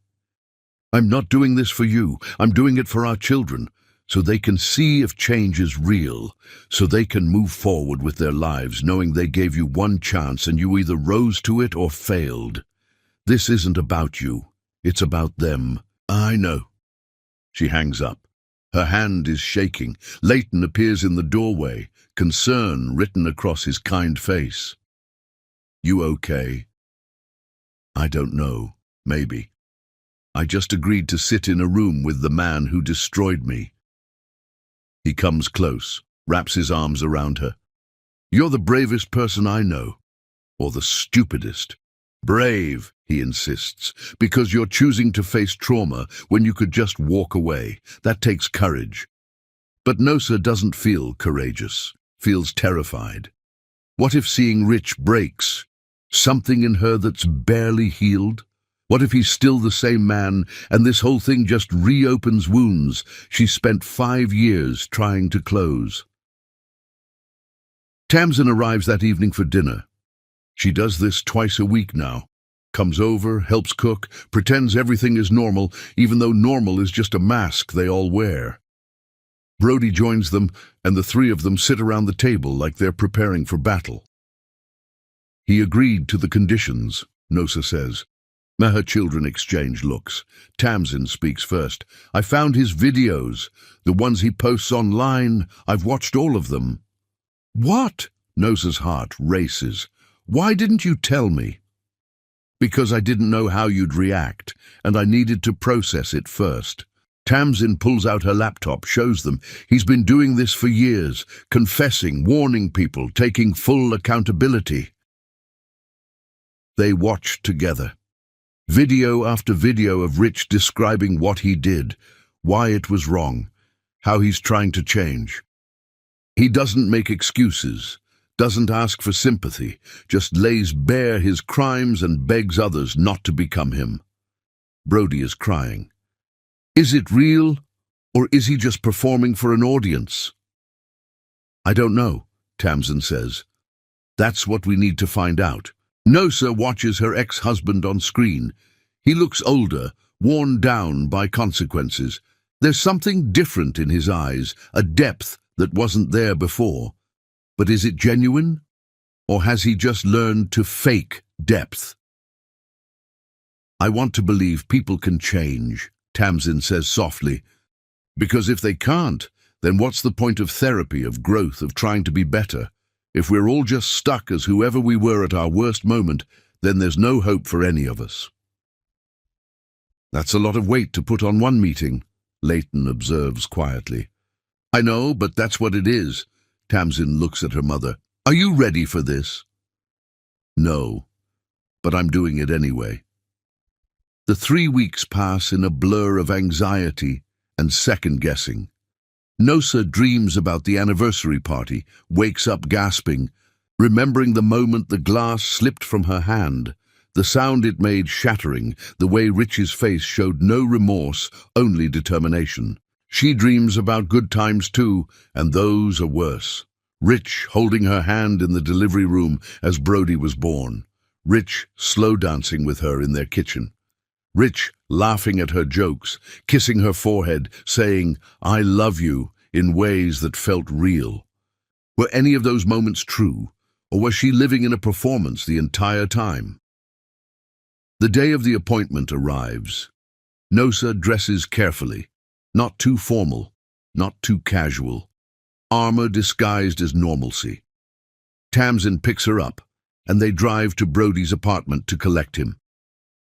Speaker 1: I'm not doing this for you. I'm doing it for our children, so they can see if change is real, so they can move forward with their lives knowing they gave you one chance and you either rose to it or failed. This isn't about you. It's about them. I know. She hangs up. Her hand is shaking. Leighton appears in the doorway, concern written across his kind face. You okay? I don't know. Maybe. I just agreed to sit in a room with the man who destroyed me. He comes close, wraps his arms around her. You're the bravest person I know. Or the stupidest. Brave, he insists, because you're choosing to face trauma when you could just walk away. That takes courage. But Nosa doesn't feel courageous, feels terrified. What if seeing Rich breaks? Something in her that's barely healed? What if he's still the same man and this whole thing just reopens wounds she spent 5 years trying to close? Tamsin arrives that evening for dinner. She does this twice a week now. Comes over, helps cook, pretends everything is normal, even though normal is just a mask they all wear. Brody joins them, and the three of them sit around the table like they're preparing for battle. He agreed to the conditions, Nosa says. Her children exchange looks. Tamsin speaks first. I found his videos, the ones he posts online. I've watched all of them. What? Nosa's heart races. Why didn't you tell me? Because I didn't know how you'd react, and I needed to process it first. Tamsin pulls out her laptop, shows them. He's been doing this for years, confessing, warning people, taking full accountability. They watched together. Video after video of Rich describing what he did, why it was wrong, how he's trying to change. He doesn't make excuses, doesn't ask for sympathy, just lays bare his crimes and begs others not to become him. Brody is crying. Is it real, or is he just performing for an audience? I don't know, Tamsin says. That's what we need to find out. Nosa watches her ex-husband on screen. He looks older, worn down by consequences. There's something different in his eyes, a depth that wasn't there before. But is it genuine? Or has he just learned to fake depth? I want to believe people can change, Tamsin says softly. Because if they can't, then what's the point of therapy, of growth, of trying to be better? If we're all just stuck as whoever we were at our worst moment, then there's no hope for any of us. That's a lot of weight to put on one meeting, Leighton observes quietly. I know, but that's what it is. Tamsin looks at her mother. Are you ready for this? No, but I'm doing it anyway. The 3 weeks pass in a blur of anxiety and second-guessing. Nosa dreams about the anniversary party, wakes up gasping, remembering the moment the glass slipped from her hand, the sound it made shattering, the way Rich's face showed no remorse, only determination. She dreams about good times too, and those are worse. Rich holding her hand in the delivery room as Brody was born. Rich slow dancing with her in their kitchen. Rich laughing at her jokes, kissing her forehead, saying, I love you, in ways that felt real. Were any of those moments true, or was she living in a performance the entire time? The day of the appointment arrives. Nosa dresses carefully, not too formal, not too casual. Armor disguised as normalcy. Tamsin picks her up, and they drive to Brody's apartment to collect him.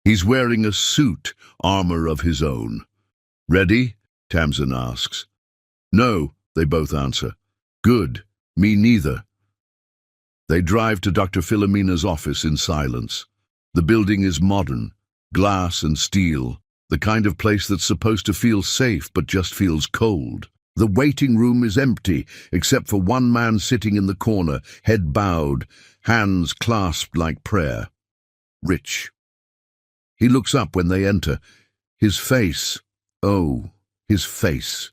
Speaker 1: He's wearing a suit, armor of his own. Ready? Tamsin asks. No, they both answer. Good, me neither. They drive to Dr. Philomena's office in silence. The building is modern, glass and steel, The kind of place that's supposed to feel safe but just feels cold. The waiting room is empty, except for one man sitting in the corner, head bowed, hands clasped like prayer. Rich. He looks up when they enter. His face, oh, his face.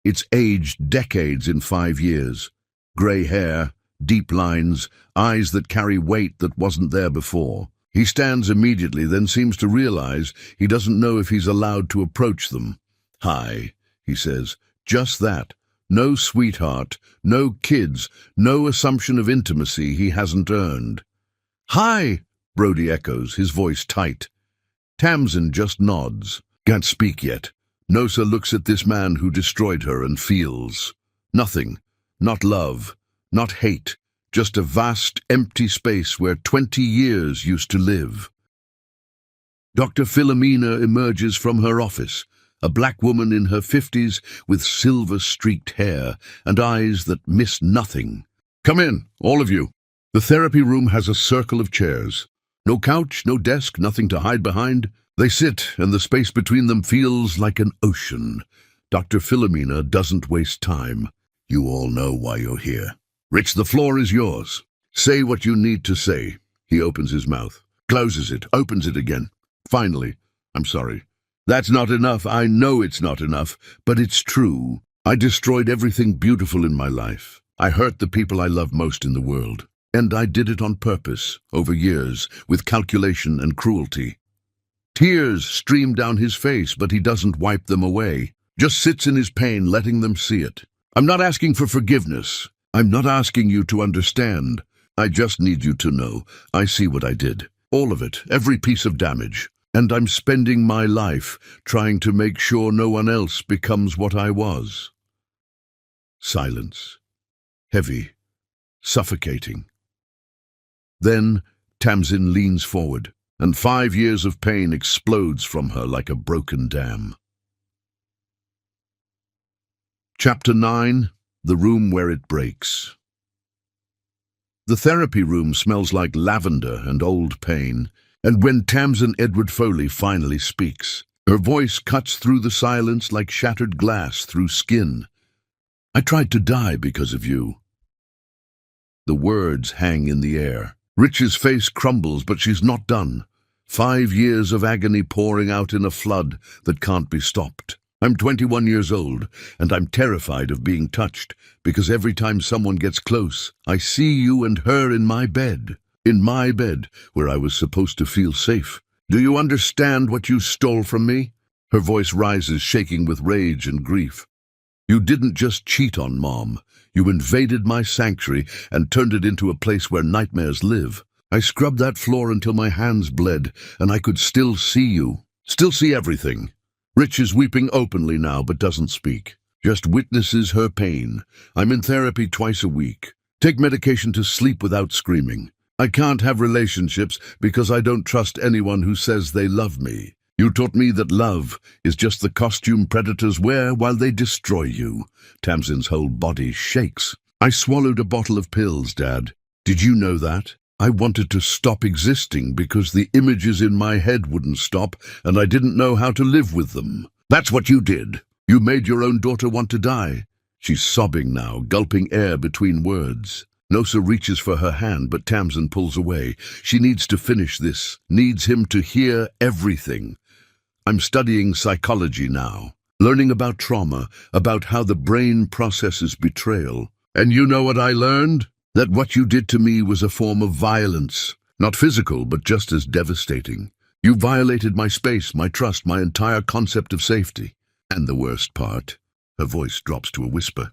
Speaker 1: It's aged decades in 5 years. Grey hair, deep lines, eyes that carry weight that wasn't there before. He stands immediately, then seems to realize he doesn't know if he's allowed to approach them. "Hi," he says. Just that. No sweetheart, no kids, no assumption of intimacy he hasn't earned. "Hi," Brody echoes, his voice tight. Tamsin just nods. Can't speak yet. Nosa looks at this man who destroyed her and feels nothing. Not love, not hate. Just a vast, empty space where 20 years used to live. Dr. Philomena emerges from her office, a black woman in her 50s with silver-streaked hair and eyes that miss nothing. "Come in, all of you." The therapy room has a circle of chairs. No couch, no desk, nothing to hide behind. They sit, and the space between them feels like an ocean. Dr. Philomena doesn't waste time. "You all know why you're here. Rich, the floor is yours. Say what you need to say." He opens his mouth, closes it, opens it again. Finally, "I'm sorry. That's not enough. I know it's not enough, but it's true. I destroyed everything beautiful in my life. I hurt the people I love most in the world. And I did it on purpose, over years, with calculation and cruelty." Tears stream down his face, but he doesn't wipe them away. Just sits in his pain, letting them see it. "I'm not asking for forgiveness. I'm not asking you to understand. I just need you to know I see what I did. All of it, every piece of damage. And I'm spending my life trying to make sure no one else becomes what I was." Silence. Heavy. Suffocating. Then Tamsin leans forward, and 5 years of pain explodes from her like a broken dam. Chapter 9. The Room Where It Breaks. The therapy room smells like lavender and old pain, and when Tamsin Edward Foley finally speaks, her voice cuts through the silence like shattered glass through skin. "I tried to die because of you." The words hang in the air. Rich's face crumbles, but she's not done. 5 years of agony pouring out in a flood that can't be stopped. "I'm 21 years old, and I'm terrified of being touched, because every time someone gets close, I see you and her in my bed. In my bed, where I was supposed to feel safe. Do you understand what you stole from me?" Her voice rises, shaking with rage and grief. "You didn't just cheat on Mom. You invaded my sanctuary and turned it into a place where nightmares live. I scrubbed that floor until my hands bled, and I could still see you. Still see everything." Rich is weeping openly now, but doesn't speak. Just witnesses her pain. "I'm in therapy twice a week. Take medication to sleep without screaming. I can't have relationships because I don't trust anyone who says they love me. You taught me that love is just the costume predators wear while they destroy you." Tamsin's whole body shakes. "I swallowed a bottle of pills, Dad. Did you know that? I wanted to stop existing because the images in my head wouldn't stop, and I didn't know how to live with them. That's what you did. You made your own daughter want to die." She's sobbing now, gulping air between words. Nosa reaches for her hand, but Tamsin pulls away. She needs to finish this, needs him to hear everything. "I'm studying psychology now, learning about trauma, about how the brain processes betrayal. And you know what I learned? That what you did to me was a form of violence. Not physical, but just as devastating. You violated my space, my trust, my entire concept of safety. And the worst part," her voice drops to a whisper,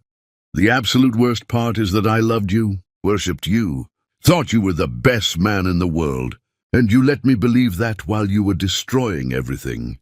Speaker 1: "the absolute worst part is that I loved you, worshipped you, thought you were the best man in the world, and you let me believe that while you were destroying everything."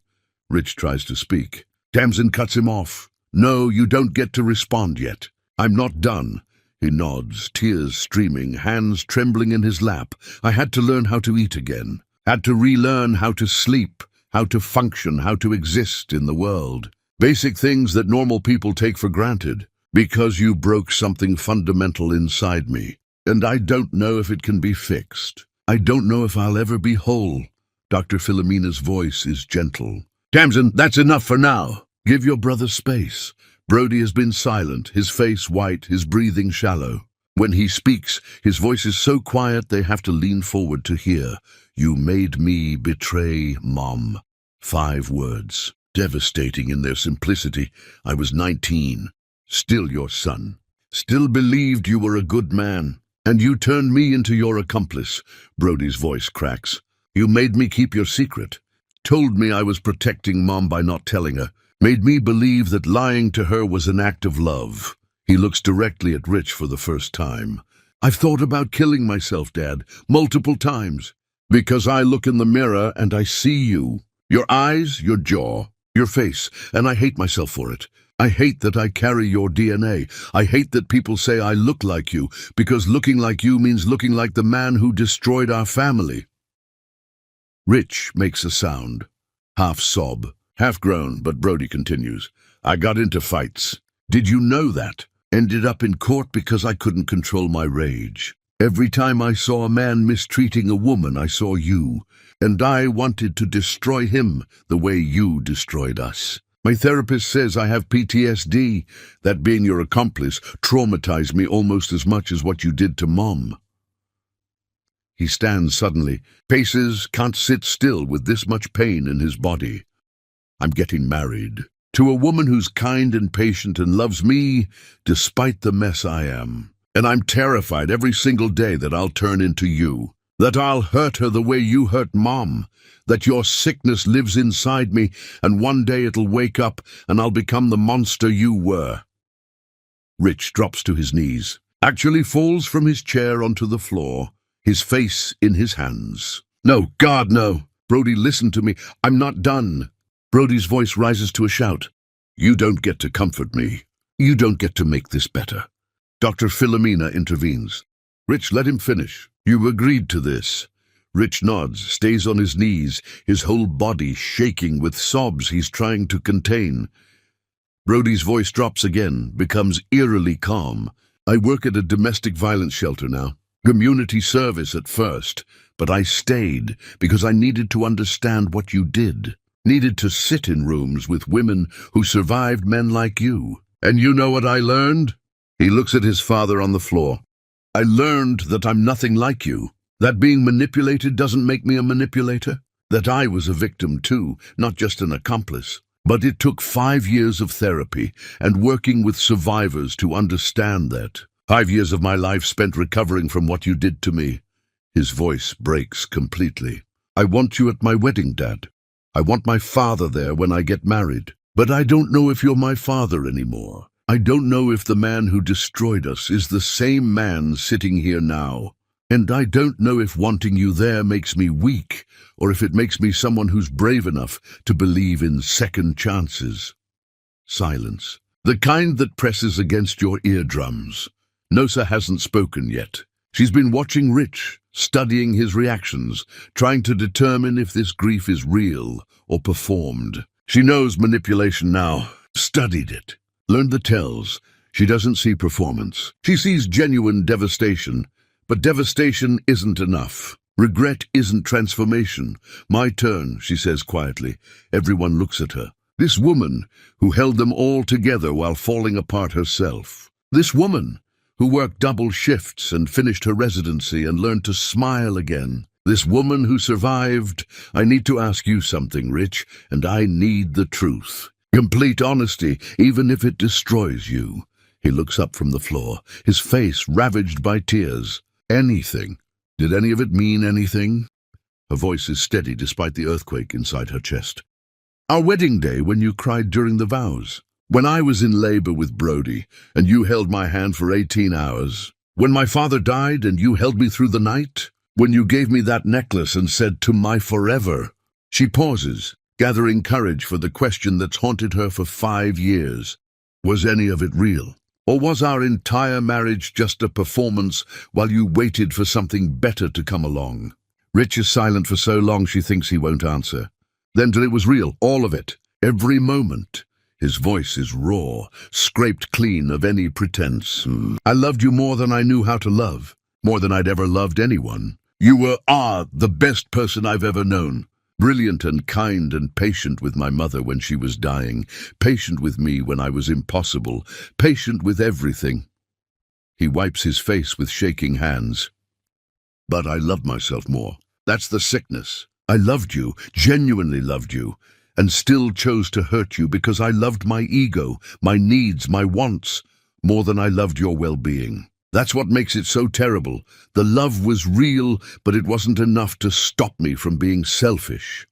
Speaker 1: Rich tries to speak. Tamsin cuts him off. "No, you don't get to respond yet. I'm not done." He nods, tears streaming, hands trembling in his lap. "I had to learn how to eat again. Had to relearn how to sleep, how to function, how to exist in the world. Basic things that normal people take for granted. Because you broke something fundamental inside me. And I don't know if it can be fixed. I don't know if I'll ever be whole." Dr. Philomena's voice is gentle. Tamsin, that's enough for now. Give your brother space. Brody has been silent, his face white, his breathing shallow. When he speaks, his voice is so quiet they have to lean forward to hear. You made me betray Mom. 5 words, devastating in their simplicity. I was 19, still your son. Still believed you were a good man. And you turned me into your accomplice. Brody's voice cracks. You made me keep your secret. Told me I was protecting Mom by not telling her. Made me believe that lying to her was an act of love. He looks directly at Rich for the first time. I've thought about killing myself, Dad, multiple times. Because I look in the mirror and I see you. Your eyes, your jaw, your face, and I hate myself for it. I hate that I carry your DNA. I hate that people say I look like you, because looking like you means looking like the man who destroyed our family. Rich makes a sound, half sob, half groan, but Brody continues. I got into fights. Did you know that? Ended up in court because I couldn't control my rage. Every time I saw a man mistreating a woman, I saw you, and I wanted to destroy him the way you destroyed us. My therapist says I have PTSD. That being your accomplice traumatized me almost as much as what you did to Mom. He stands suddenly, paces, can't sit still with this much pain in his body. I'm getting married to a woman who's kind and patient and loves me despite the mess I am. And I'm terrified every single day that I'll turn into you, that I'll hurt her the way you hurt Mom, that your sickness lives inside me and one day it'll wake up and I'll become the monster you were. Rich drops to his knees, actually falls from his chair onto the floor, his face in his hands. No, God, no. Brody, listen to me. I'm not done. Brody's voice rises to a shout. You don't get to comfort me. You don't get to make this better. Dr. Philomena intervenes. Rich, let him finish. You agreed to this. Rich nods, stays on his knees, his whole body shaking with sobs he's trying to contain. Brody's voice drops again, becomes eerily calm. I work at a domestic violence shelter now. Community service at first, but I stayed because I needed to understand what you did. Needed to sit in rooms with women who survived men like you. And you know what I learned? He looks at his father on the floor. I learned that I'm nothing like you. That being manipulated doesn't make me a manipulator. That I was a victim too, not just an accomplice. But it took 5 years of therapy and working with survivors to understand that. 5 years of my life spent recovering from what you did to me. His voice breaks completely. I want you at my wedding, Dad. I want my father there when I get married. But I don't know if you're my father anymore. I don't know if the man who destroyed us is the same man sitting here now. And I don't know if wanting you there makes me weak, or if it makes me someone who's brave enough to believe in second chances. Silence. The kind that presses against your eardrums. Nosa hasn't spoken yet. She's been watching Rich, studying his reactions, trying to determine if this grief is real or performed. She knows manipulation now, studied it, learned the tells. She doesn't see performance. She sees genuine devastation, but devastation isn't enough. Regret isn't transformation. My turn, she says quietly. Everyone looks at her. This woman who held them all together while falling apart herself. This woman who worked double shifts and finished her residency and learned to smile again. This woman who survived. I need to ask you something, Rich, and I need the truth. Complete honesty, even if it destroys you. He looks up from the floor, his face ravaged by tears. Anything. Did any of it mean anything? Her voice is steady despite the earthquake inside her chest. Our wedding day when you cried during the vows. When I was in labor with Brody, and you held my hand for 18 hours. When my father died, and you held me through the night. When you gave me that necklace and said, to my forever. She pauses, gathering courage for the question that's haunted her for 5 years. Was any of it real? Or was our entire marriage just a performance while you waited for something better to come along? Rich is silent for so long she thinks he won't answer. Then till it was real, all of it, every moment. His voice is raw, scraped clean of any pretense. I loved you more than I knew how to love, more than I'd ever loved anyone. You are the best person I've ever known. Brilliant and kind and patient with my mother when she was dying, patient with me when I was impossible, patient with everything. He wipes his face with shaking hands. But I loved myself more. That's the sickness. I loved you, genuinely loved you, and still chose to hurt you because I loved my ego, my needs, my wants, more than I loved your well-being. That's what makes it so terrible. The love was real, but it wasn't enough to stop me from being selfish.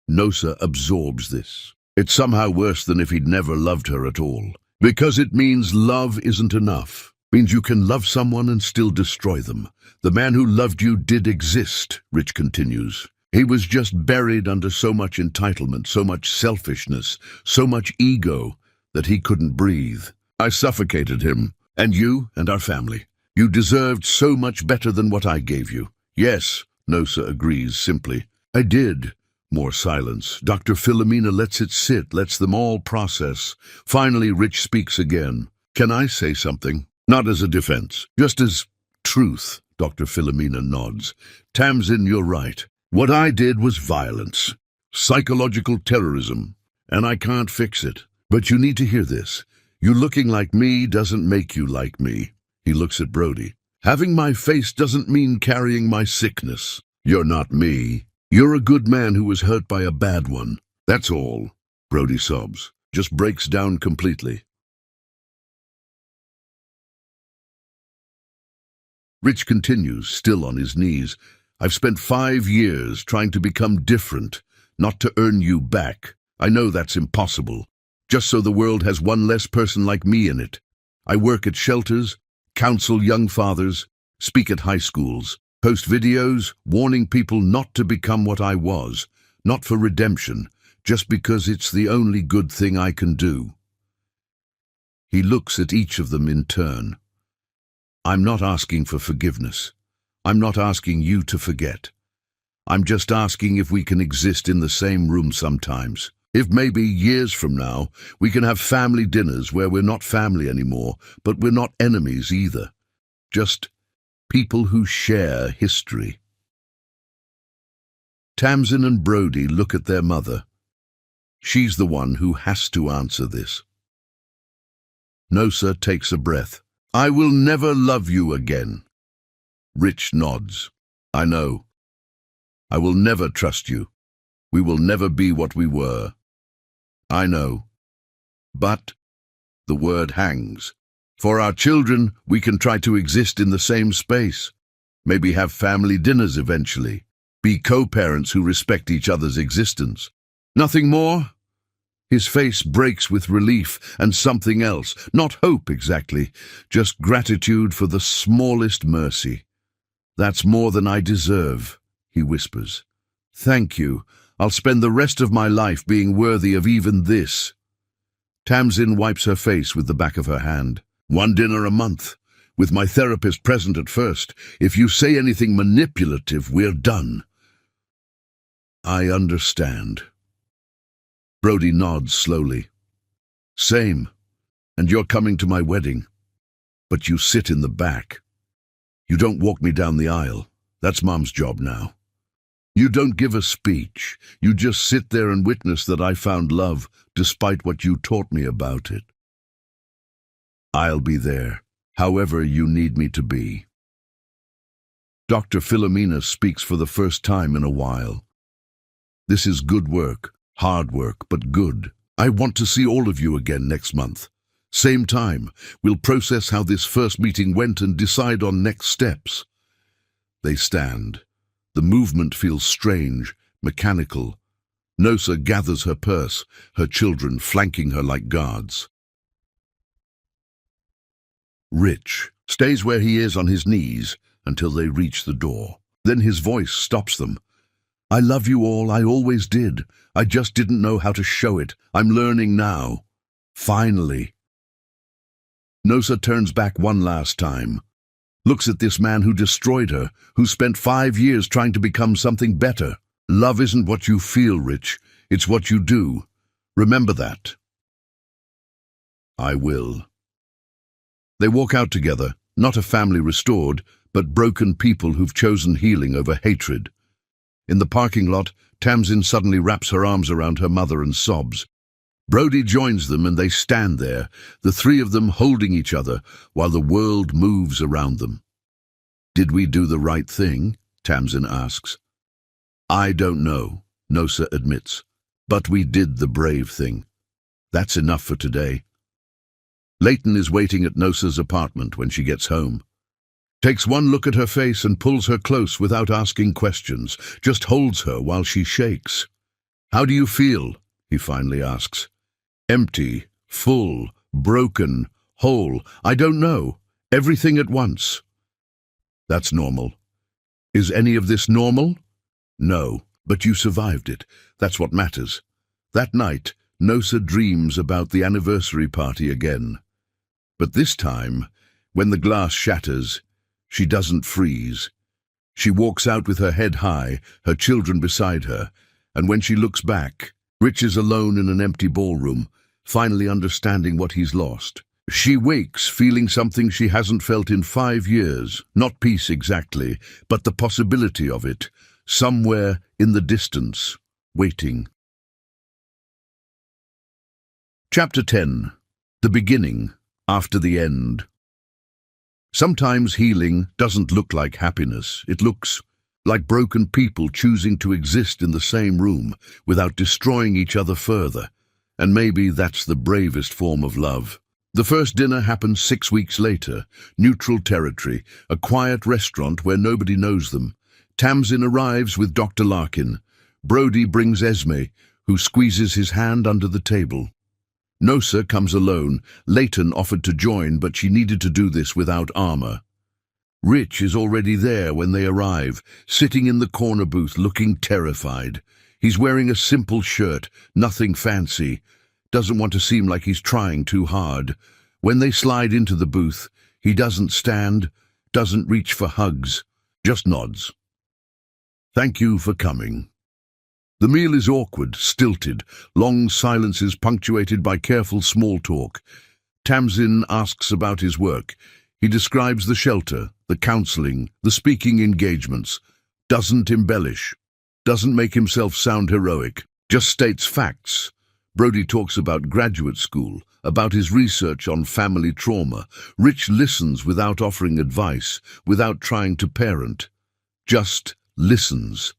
Speaker 1: Nosa absorbs this. It's somehow worse than if he'd never loved her at all. Because it means love isn't enough. Means you can love someone and still destroy them. The man who loved you did exist, Rich continues. He was just buried under so much entitlement, so much selfishness, so much ego, that he couldn't breathe. I suffocated him. And you and our family. You deserved so much better than what I gave you. Yes, Nosa agrees simply. I did. More silence. Dr. Philomena lets it sit, lets them all process. Finally, Rich speaks again. Can I say something? Not as a defense, just as truth. Dr. Philomena nods. Tamsin, you're right. What I did was violence. Psychological terrorism. And I can't fix it. But you need to hear this. You looking like me doesn't make you like me. He looks at Brody. Having my face doesn't mean carrying my sickness. You're not me. You're a good man who was hurt by a bad one. That's all. Brody sobs. Just breaks down completely. Rich continues, still on his knees. I've spent 5 years trying to become different, not to earn you back. I know that's impossible. Just so the world has one less person like me in it. I work at shelters, counsel young fathers, speak at high schools, post videos warning people not to become what I was, not for redemption, just because it's the only good thing I can do. He looks at each of them in turn. I'm not asking for forgiveness. I'm not asking you to forget. I'm just asking if we can exist in the same room sometimes. If maybe years from now, we can have family dinners where we're not family anymore, but we're not enemies either. Just people who share history. Tamsin and Brody look at their mother. She's the one who has to answer this. Nosa takes a breath. I will never love you again. Rich nods. I know. I will never trust you. We will never be what we were. I know. But the word hangs. For our children, we can try to exist in the same space. Maybe have family dinners eventually. Be co-parents who respect each other's existence. Nothing more? His face breaks with relief and something else. Not hope exactly, just gratitude for the smallest mercy. That's more than I deserve, he whispers. Thank you. I'll spend the rest of my life being worthy of even this. Tamsin wipes her face with the back of her hand. 1 dinner a month, with my therapist present at first. If you say anything manipulative, we're done. I understand. Brody nods slowly. Same. And you're coming to my wedding. But you sit in the back. You don't walk me down the aisle. That's Mom's job now. You don't give a speech. You just sit there and witness that I found love, despite what you taught me about it. I'll be there, however you need me to be. Dr. Philomena speaks for the first time in a while. This is good work, hard work, but good. I want to see all of you again next month. Same time, we'll process how this first meeting went and decide on next steps. They stand. The movement feels strange, mechanical. Nosa gathers her purse, her children flanking her like guards. Rich stays where he is on his knees until they reach the door. Then his voice stops them. I love you all, I always did. I just didn't know how to show it. I'm learning now. Finally. Nosa turns back one last time. Looks at this man who destroyed her, who spent 5 years trying to become something better. Love isn't what you feel, Rich. It's what you do. Remember that. I will. They walk out together, not a family restored, but broken people who've chosen healing over hatred. In the parking lot, Tamsin suddenly wraps her arms around her mother and sobs. Brody joins them and they stand there, the three of them holding each other while the world moves around them. "Did we do the right thing?" Tamsin asks. "I don't know," Nosa admits, "but we did the brave thing. That's enough for today." Leighton is waiting at Nosa's apartment when she gets home. Takes one look at her face and pulls her close without asking questions, just holds her while she shakes. "How do you feel?" he finally asks. "Empty, full, broken, whole, I don't know, everything at once." "That's normal." "Is any of this normal?" "No, but you survived it. That's what matters." That night, Nosa dreams about the anniversary party again. But this time, when the glass shatters, she doesn't freeze. She walks out with her head high, her children beside her, and when she looks back, Rich is alone in an empty ballroom, finally understanding what he's lost. She wakes feeling something she hasn't felt in 5 years, not peace exactly, but the possibility of it, somewhere in the distance, waiting. Chapter 10. The Beginning, After the End. Sometimes healing doesn't look like happiness. It looks like broken people choosing to exist in the same room without destroying each other further. And maybe that's the bravest form of love. The first dinner happens 6 weeks later. Neutral territory, a quiet restaurant where nobody knows them. Tamsin arrives with Dr. Larkin. Brody brings Esme, who squeezes his hand under the table. Nosa comes alone. Leighton offered to join, but she needed to do this without armor. Rich is already there when they arrive, sitting in the corner booth looking terrified. He's wearing a simple shirt, nothing fancy. Doesn't want to seem like he's trying too hard. When they slide into the booth, he doesn't stand, doesn't reach for hugs, just nods. "Thank you for coming." The meal is awkward, stilted, long silences punctuated by careful small talk. Tamsin asks about his work. He describes the shelter, the counseling, the speaking engagements. Doesn't embellish. Doesn't make himself sound heroic. Just states facts. Brody talks about graduate school, about his research on family trauma. Rich listens without offering advice, without trying to parent. Just listens.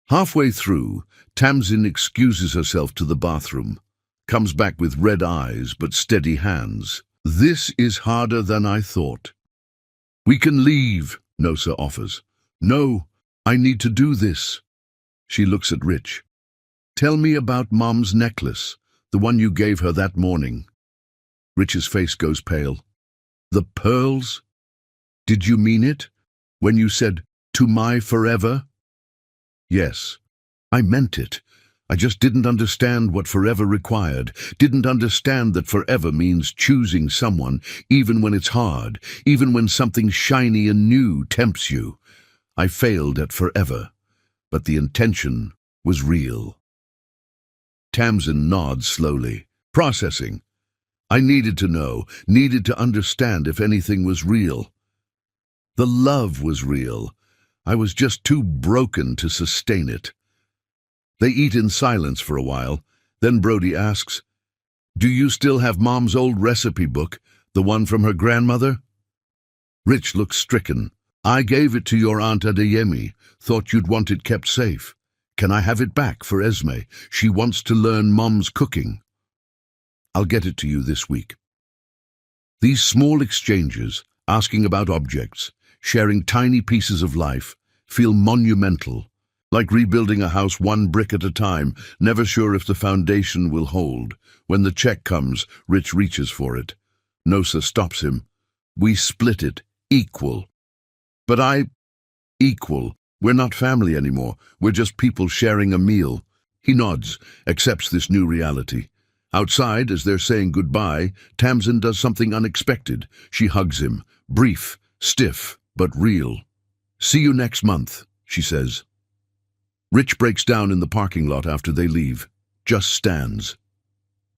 Speaker 1: Halfway through, Tamsin excuses herself to the bathroom, comes back with red eyes but steady hands. "This is harder than I thought." "We can leave," Nosa offers. "No, I need to do this." She looks at Rich. "Tell me about Mom's necklace, the one you gave her that morning." Rich's face goes pale. "The pearls? Did you mean it? When you said, 'to my forever'?" "Yes, I meant it. I just didn't understand what forever required, didn't understand that forever means choosing someone, even when it's hard, even when something shiny and new tempts you. I failed at forever, but the intention was real." Tamsin nods slowly, processing. "I needed to know, needed to understand if anything was real. The love was real. I was just too broken to sustain it." They eat in silence for a while. Then Brody asks, "Do you still have Mom's old recipe book, the one from her grandmother?" Rich looks stricken. "I gave it to your Aunt Adeyemi. Thought you'd want it kept safe. Can I have it back for Esme? She wants to learn Mom's cooking." "I'll get it to you this week." These small exchanges, asking about objects, sharing tiny pieces of life, feel monumental, like rebuilding a house one brick at a time, never sure if the foundation will hold. When the check comes, Rich reaches for it. Nosa stops him. "We split it, equal." "But equal. We're not family anymore. We're just people sharing a meal." He nods, accepts this new reality. Outside, as they're saying goodbye, Tamsin does something unexpected. She hugs him, brief, stiff, but real. "See you next month," she says. Rich breaks down in the parking lot after they leave, just stands.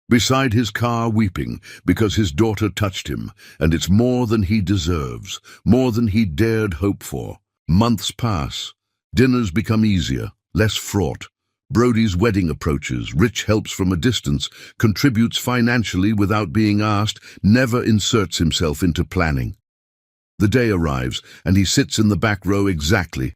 Speaker 1: Beside his car weeping because his daughter touched him, and it's more than he deserves, more than he dared hope for. Months pass. Dinners become easier, less fraught. Brody's wedding approaches. Rich helps from a distance, contributes financially without being asked, never inserts himself into planning. The day arrives, and he sits in the back row exactly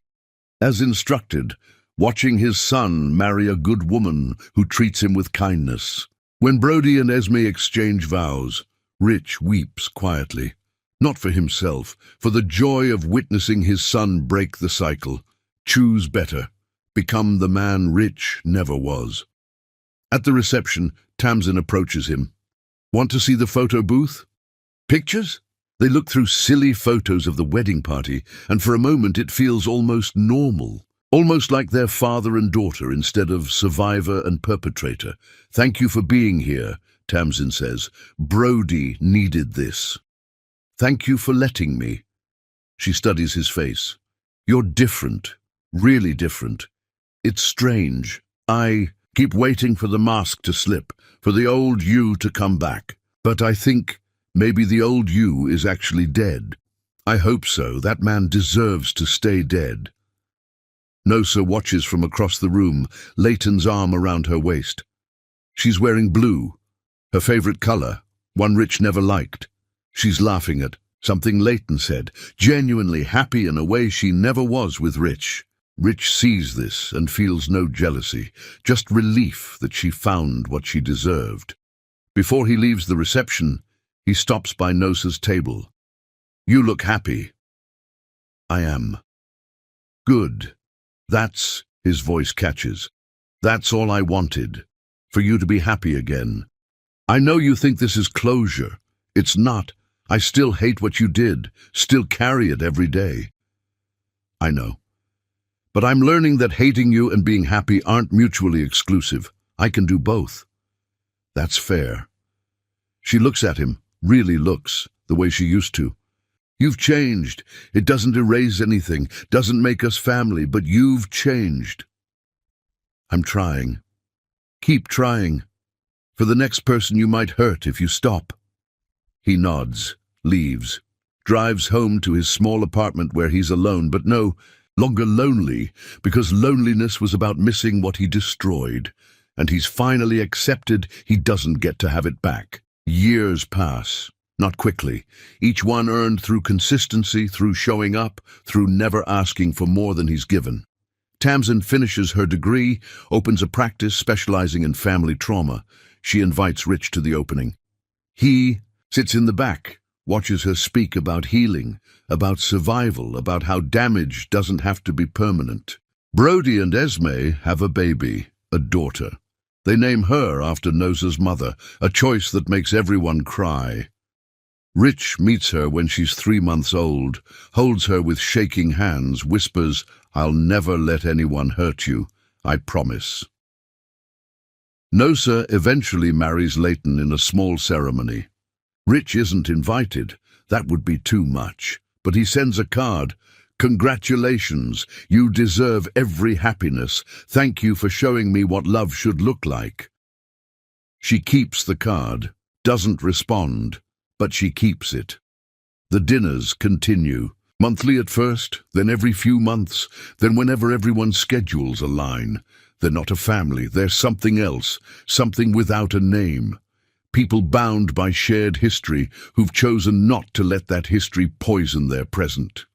Speaker 1: as instructed, watching his son marry a good woman who treats him with kindness. When Brody and Esme exchange vows, Rich weeps quietly, not for himself, for the joy of witnessing his son break the cycle, choose better, become the man Rich never was. At the reception, Tamsin approaches him. Want to see the photo booth? Pictures? They look through silly photos of the wedding party, and for a moment it feels almost normal. Almost like they're father and daughter instead of survivor and perpetrator. Thank you for being here, Tamsin says. Brody needed this. Thank you for letting me. She studies his face. You're different, really different. It's strange. I keep waiting for the mask to slip, for the old you to come back. But I think maybe the old you is actually dead. I hope so. That man deserves to stay dead. Nosa watches from across the room, Leighton's arm around her waist. She's wearing blue, her favorite color, one Rich never liked. She's laughing at something Leighton said, genuinely happy in a way she never was with Rich. Rich sees this and feels no jealousy, just relief that she found what she deserved. Before he leaves the reception, he stops by Nosa's table. You look happy. I am. Good. That's, his voice catches. That's all I wanted, for you to be happy again. I know you think this is closure. It's not. I still hate what you did, still carry it every day. I know. But I'm learning that hating you and being happy aren't mutually exclusive. I can do both. That's fair. She looks at him, really looks, the way she used to. You've changed. It doesn't erase anything, doesn't make us family, but you've changed. I'm trying. Keep trying. For the next person you might hurt if you stop. He nods, leaves, drives home to his small apartment where he's alone, but no longer lonely, because loneliness was about missing what he destroyed, and he's finally accepted he doesn't get to have it back. Years pass. Not quickly. Each one earned through consistency, through showing up, through never asking for more than he's given. Tamsin finishes her degree, opens a practice specializing in family trauma. She invites Rich to the opening. He sits in the back, watches her speak about healing, about survival, about how damage doesn't have to be permanent. Brody and Esme have a baby, a daughter. They name her after Nosa's mother, a choice that makes everyone cry. Rich meets her when she's 3 months old, holds her with shaking hands, whispers, I'll never let anyone hurt you, I promise. Nosa eventually marries Leighton in a small ceremony. Rich isn't invited, that would be too much, but he sends a card. Congratulations, you deserve every happiness. Thank you for showing me what love should look like. She keeps the card, doesn't respond, but she keeps it. The dinners continue, monthly at first, then every few months, then whenever everyone's schedules align. They're not a family, they're something else, something without a name. People bound by shared history who've chosen not to let that history poison their present.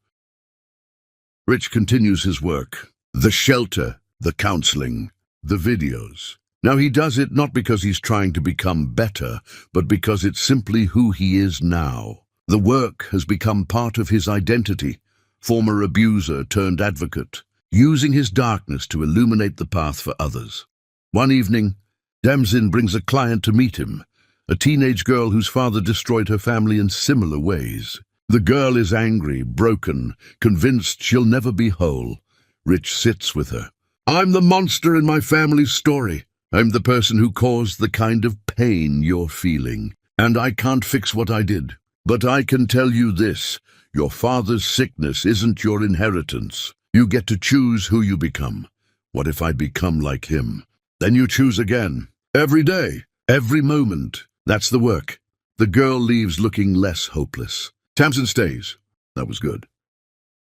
Speaker 1: Rich continues his work. The shelter, the counseling, the videos. Now he does it not because he's trying to become better, but because it's simply who he is now. The work has become part of his identity, former abuser turned advocate, using his darkness to illuminate the path for others. One evening, Tamsin brings a client to meet him, a teenage girl whose father destroyed her family in similar ways. The girl is angry, broken, convinced she'll never be whole. Rich sits with her. I'm the monster in my family's story. I'm the person who caused the kind of pain you're feeling, and I can't fix what I did. But I can tell you this, your father's sickness isn't your inheritance. You get to choose who you become. What if I become like him? Then you choose again. Every day, every moment. That's the work. The girl leaves looking less hopeless. Tamsin stays. That was good.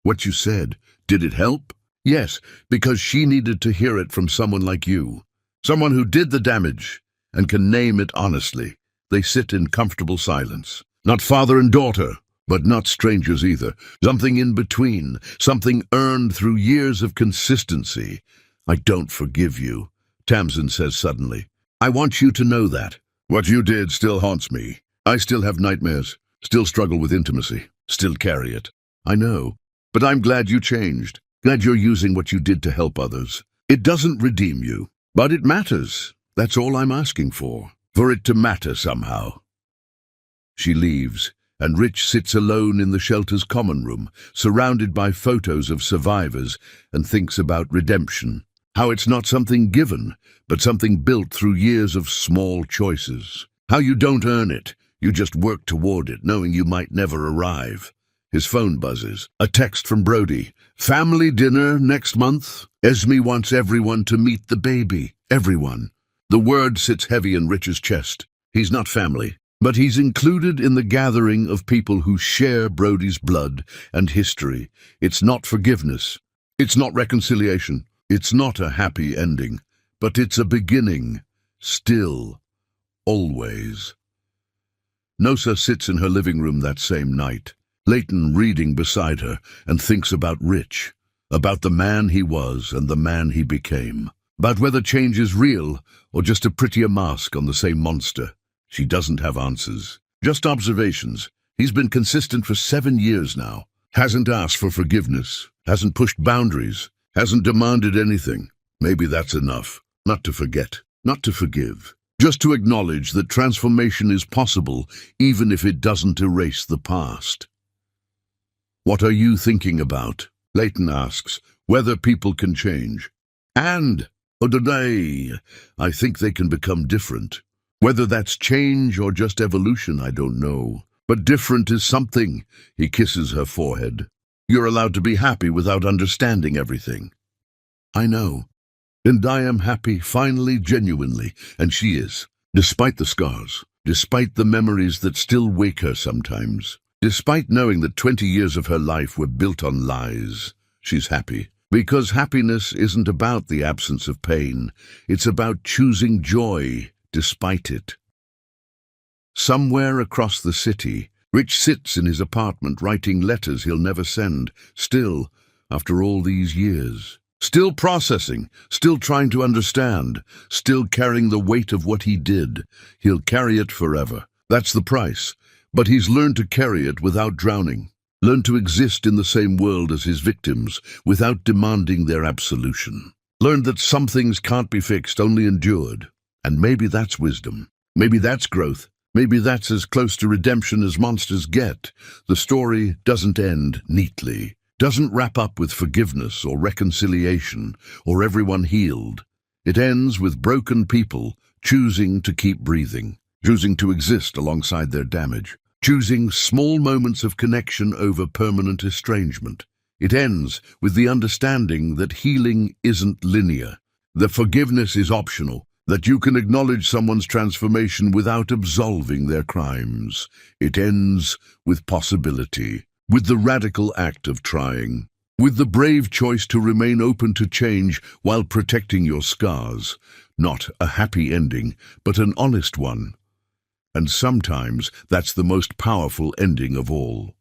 Speaker 1: What you said, did it help? Yes, because she needed to hear it from someone like you. Someone who did the damage and can name it honestly. They sit in comfortable silence. Not father and daughter, but not strangers either. Something in between, something earned through years of consistency. I don't forgive you, Tamsin says suddenly. I want you to know that. What you did still haunts me. I still have nightmares, still struggle with intimacy, still carry it. I know, but I'm glad you changed. Glad you're using what you did to help others. It doesn't redeem you, but it matters. That's all I'm asking for it to matter somehow. She leaves, and Rich sits alone in the shelter's common room, surrounded by photos of survivors, and thinks about redemption. How it's not something given, but something built through years of small choices. How you don't earn it, you just work toward it, knowing you might never arrive. His phone buzzes. A text from Brody. Family dinner next month. Esme wants everyone to meet the baby. Everyone. The word sits heavy in Rich's chest. He's not family, but he's included in the gathering of people who share Brody's blood and history. It's not forgiveness. It's not reconciliation. It's not a happy ending, but it's a beginning. Still. Always. Nosa sits in her living room that same night. Leighton reading beside her and thinks about Rich, about the man he was and the man he became, about whether change is real or just a prettier mask on the same monster. She doesn't have answers, just observations. He's been consistent for 7 years now, hasn't asked for forgiveness, hasn't pushed boundaries, hasn't demanded anything. Maybe that's enough. Not to forget, not to forgive, just to acknowledge that transformation is possible even if it doesn't erase the past. What are you thinking about? Leighton asks, whether people can change. And, today, I think they can become different. Whether that's change or just evolution, I don't know. But different is something. He kisses her forehead. You're allowed to be happy without understanding everything. I know. And I am happy, finally, genuinely, and she is. Despite the scars, despite the memories that still wake her sometimes. Despite knowing that 20 years of her life were built on lies, she's happy. Because happiness isn't about the absence of pain. It's about choosing joy despite it. Somewhere across the city, Rich sits in his apartment writing letters he'll never send. Still, after all these years. Still processing, still trying to understand, still carrying the weight of what he did. He'll carry it forever. That's the price. But he's learned to carry it without drowning, learned to exist in the same world as his victims without demanding their absolution. Learned that some things can't be fixed, only endured. And maybe that's wisdom. Maybe that's growth. Maybe that's as close to redemption as monsters get. The story doesn't end neatly, doesn't wrap up with forgiveness or reconciliation or everyone healed. It ends with broken people choosing to keep breathing, choosing to exist alongside their damage. Choosing small moments of connection over permanent estrangement. It ends with the understanding that healing isn't linear, that forgiveness is optional, that you can acknowledge someone's transformation without absolving their crimes. It ends with possibility, with the radical act of trying, with the brave choice to remain open to change while protecting your scars. Not a happy ending, but an honest one. And sometimes that's the most powerful ending of all.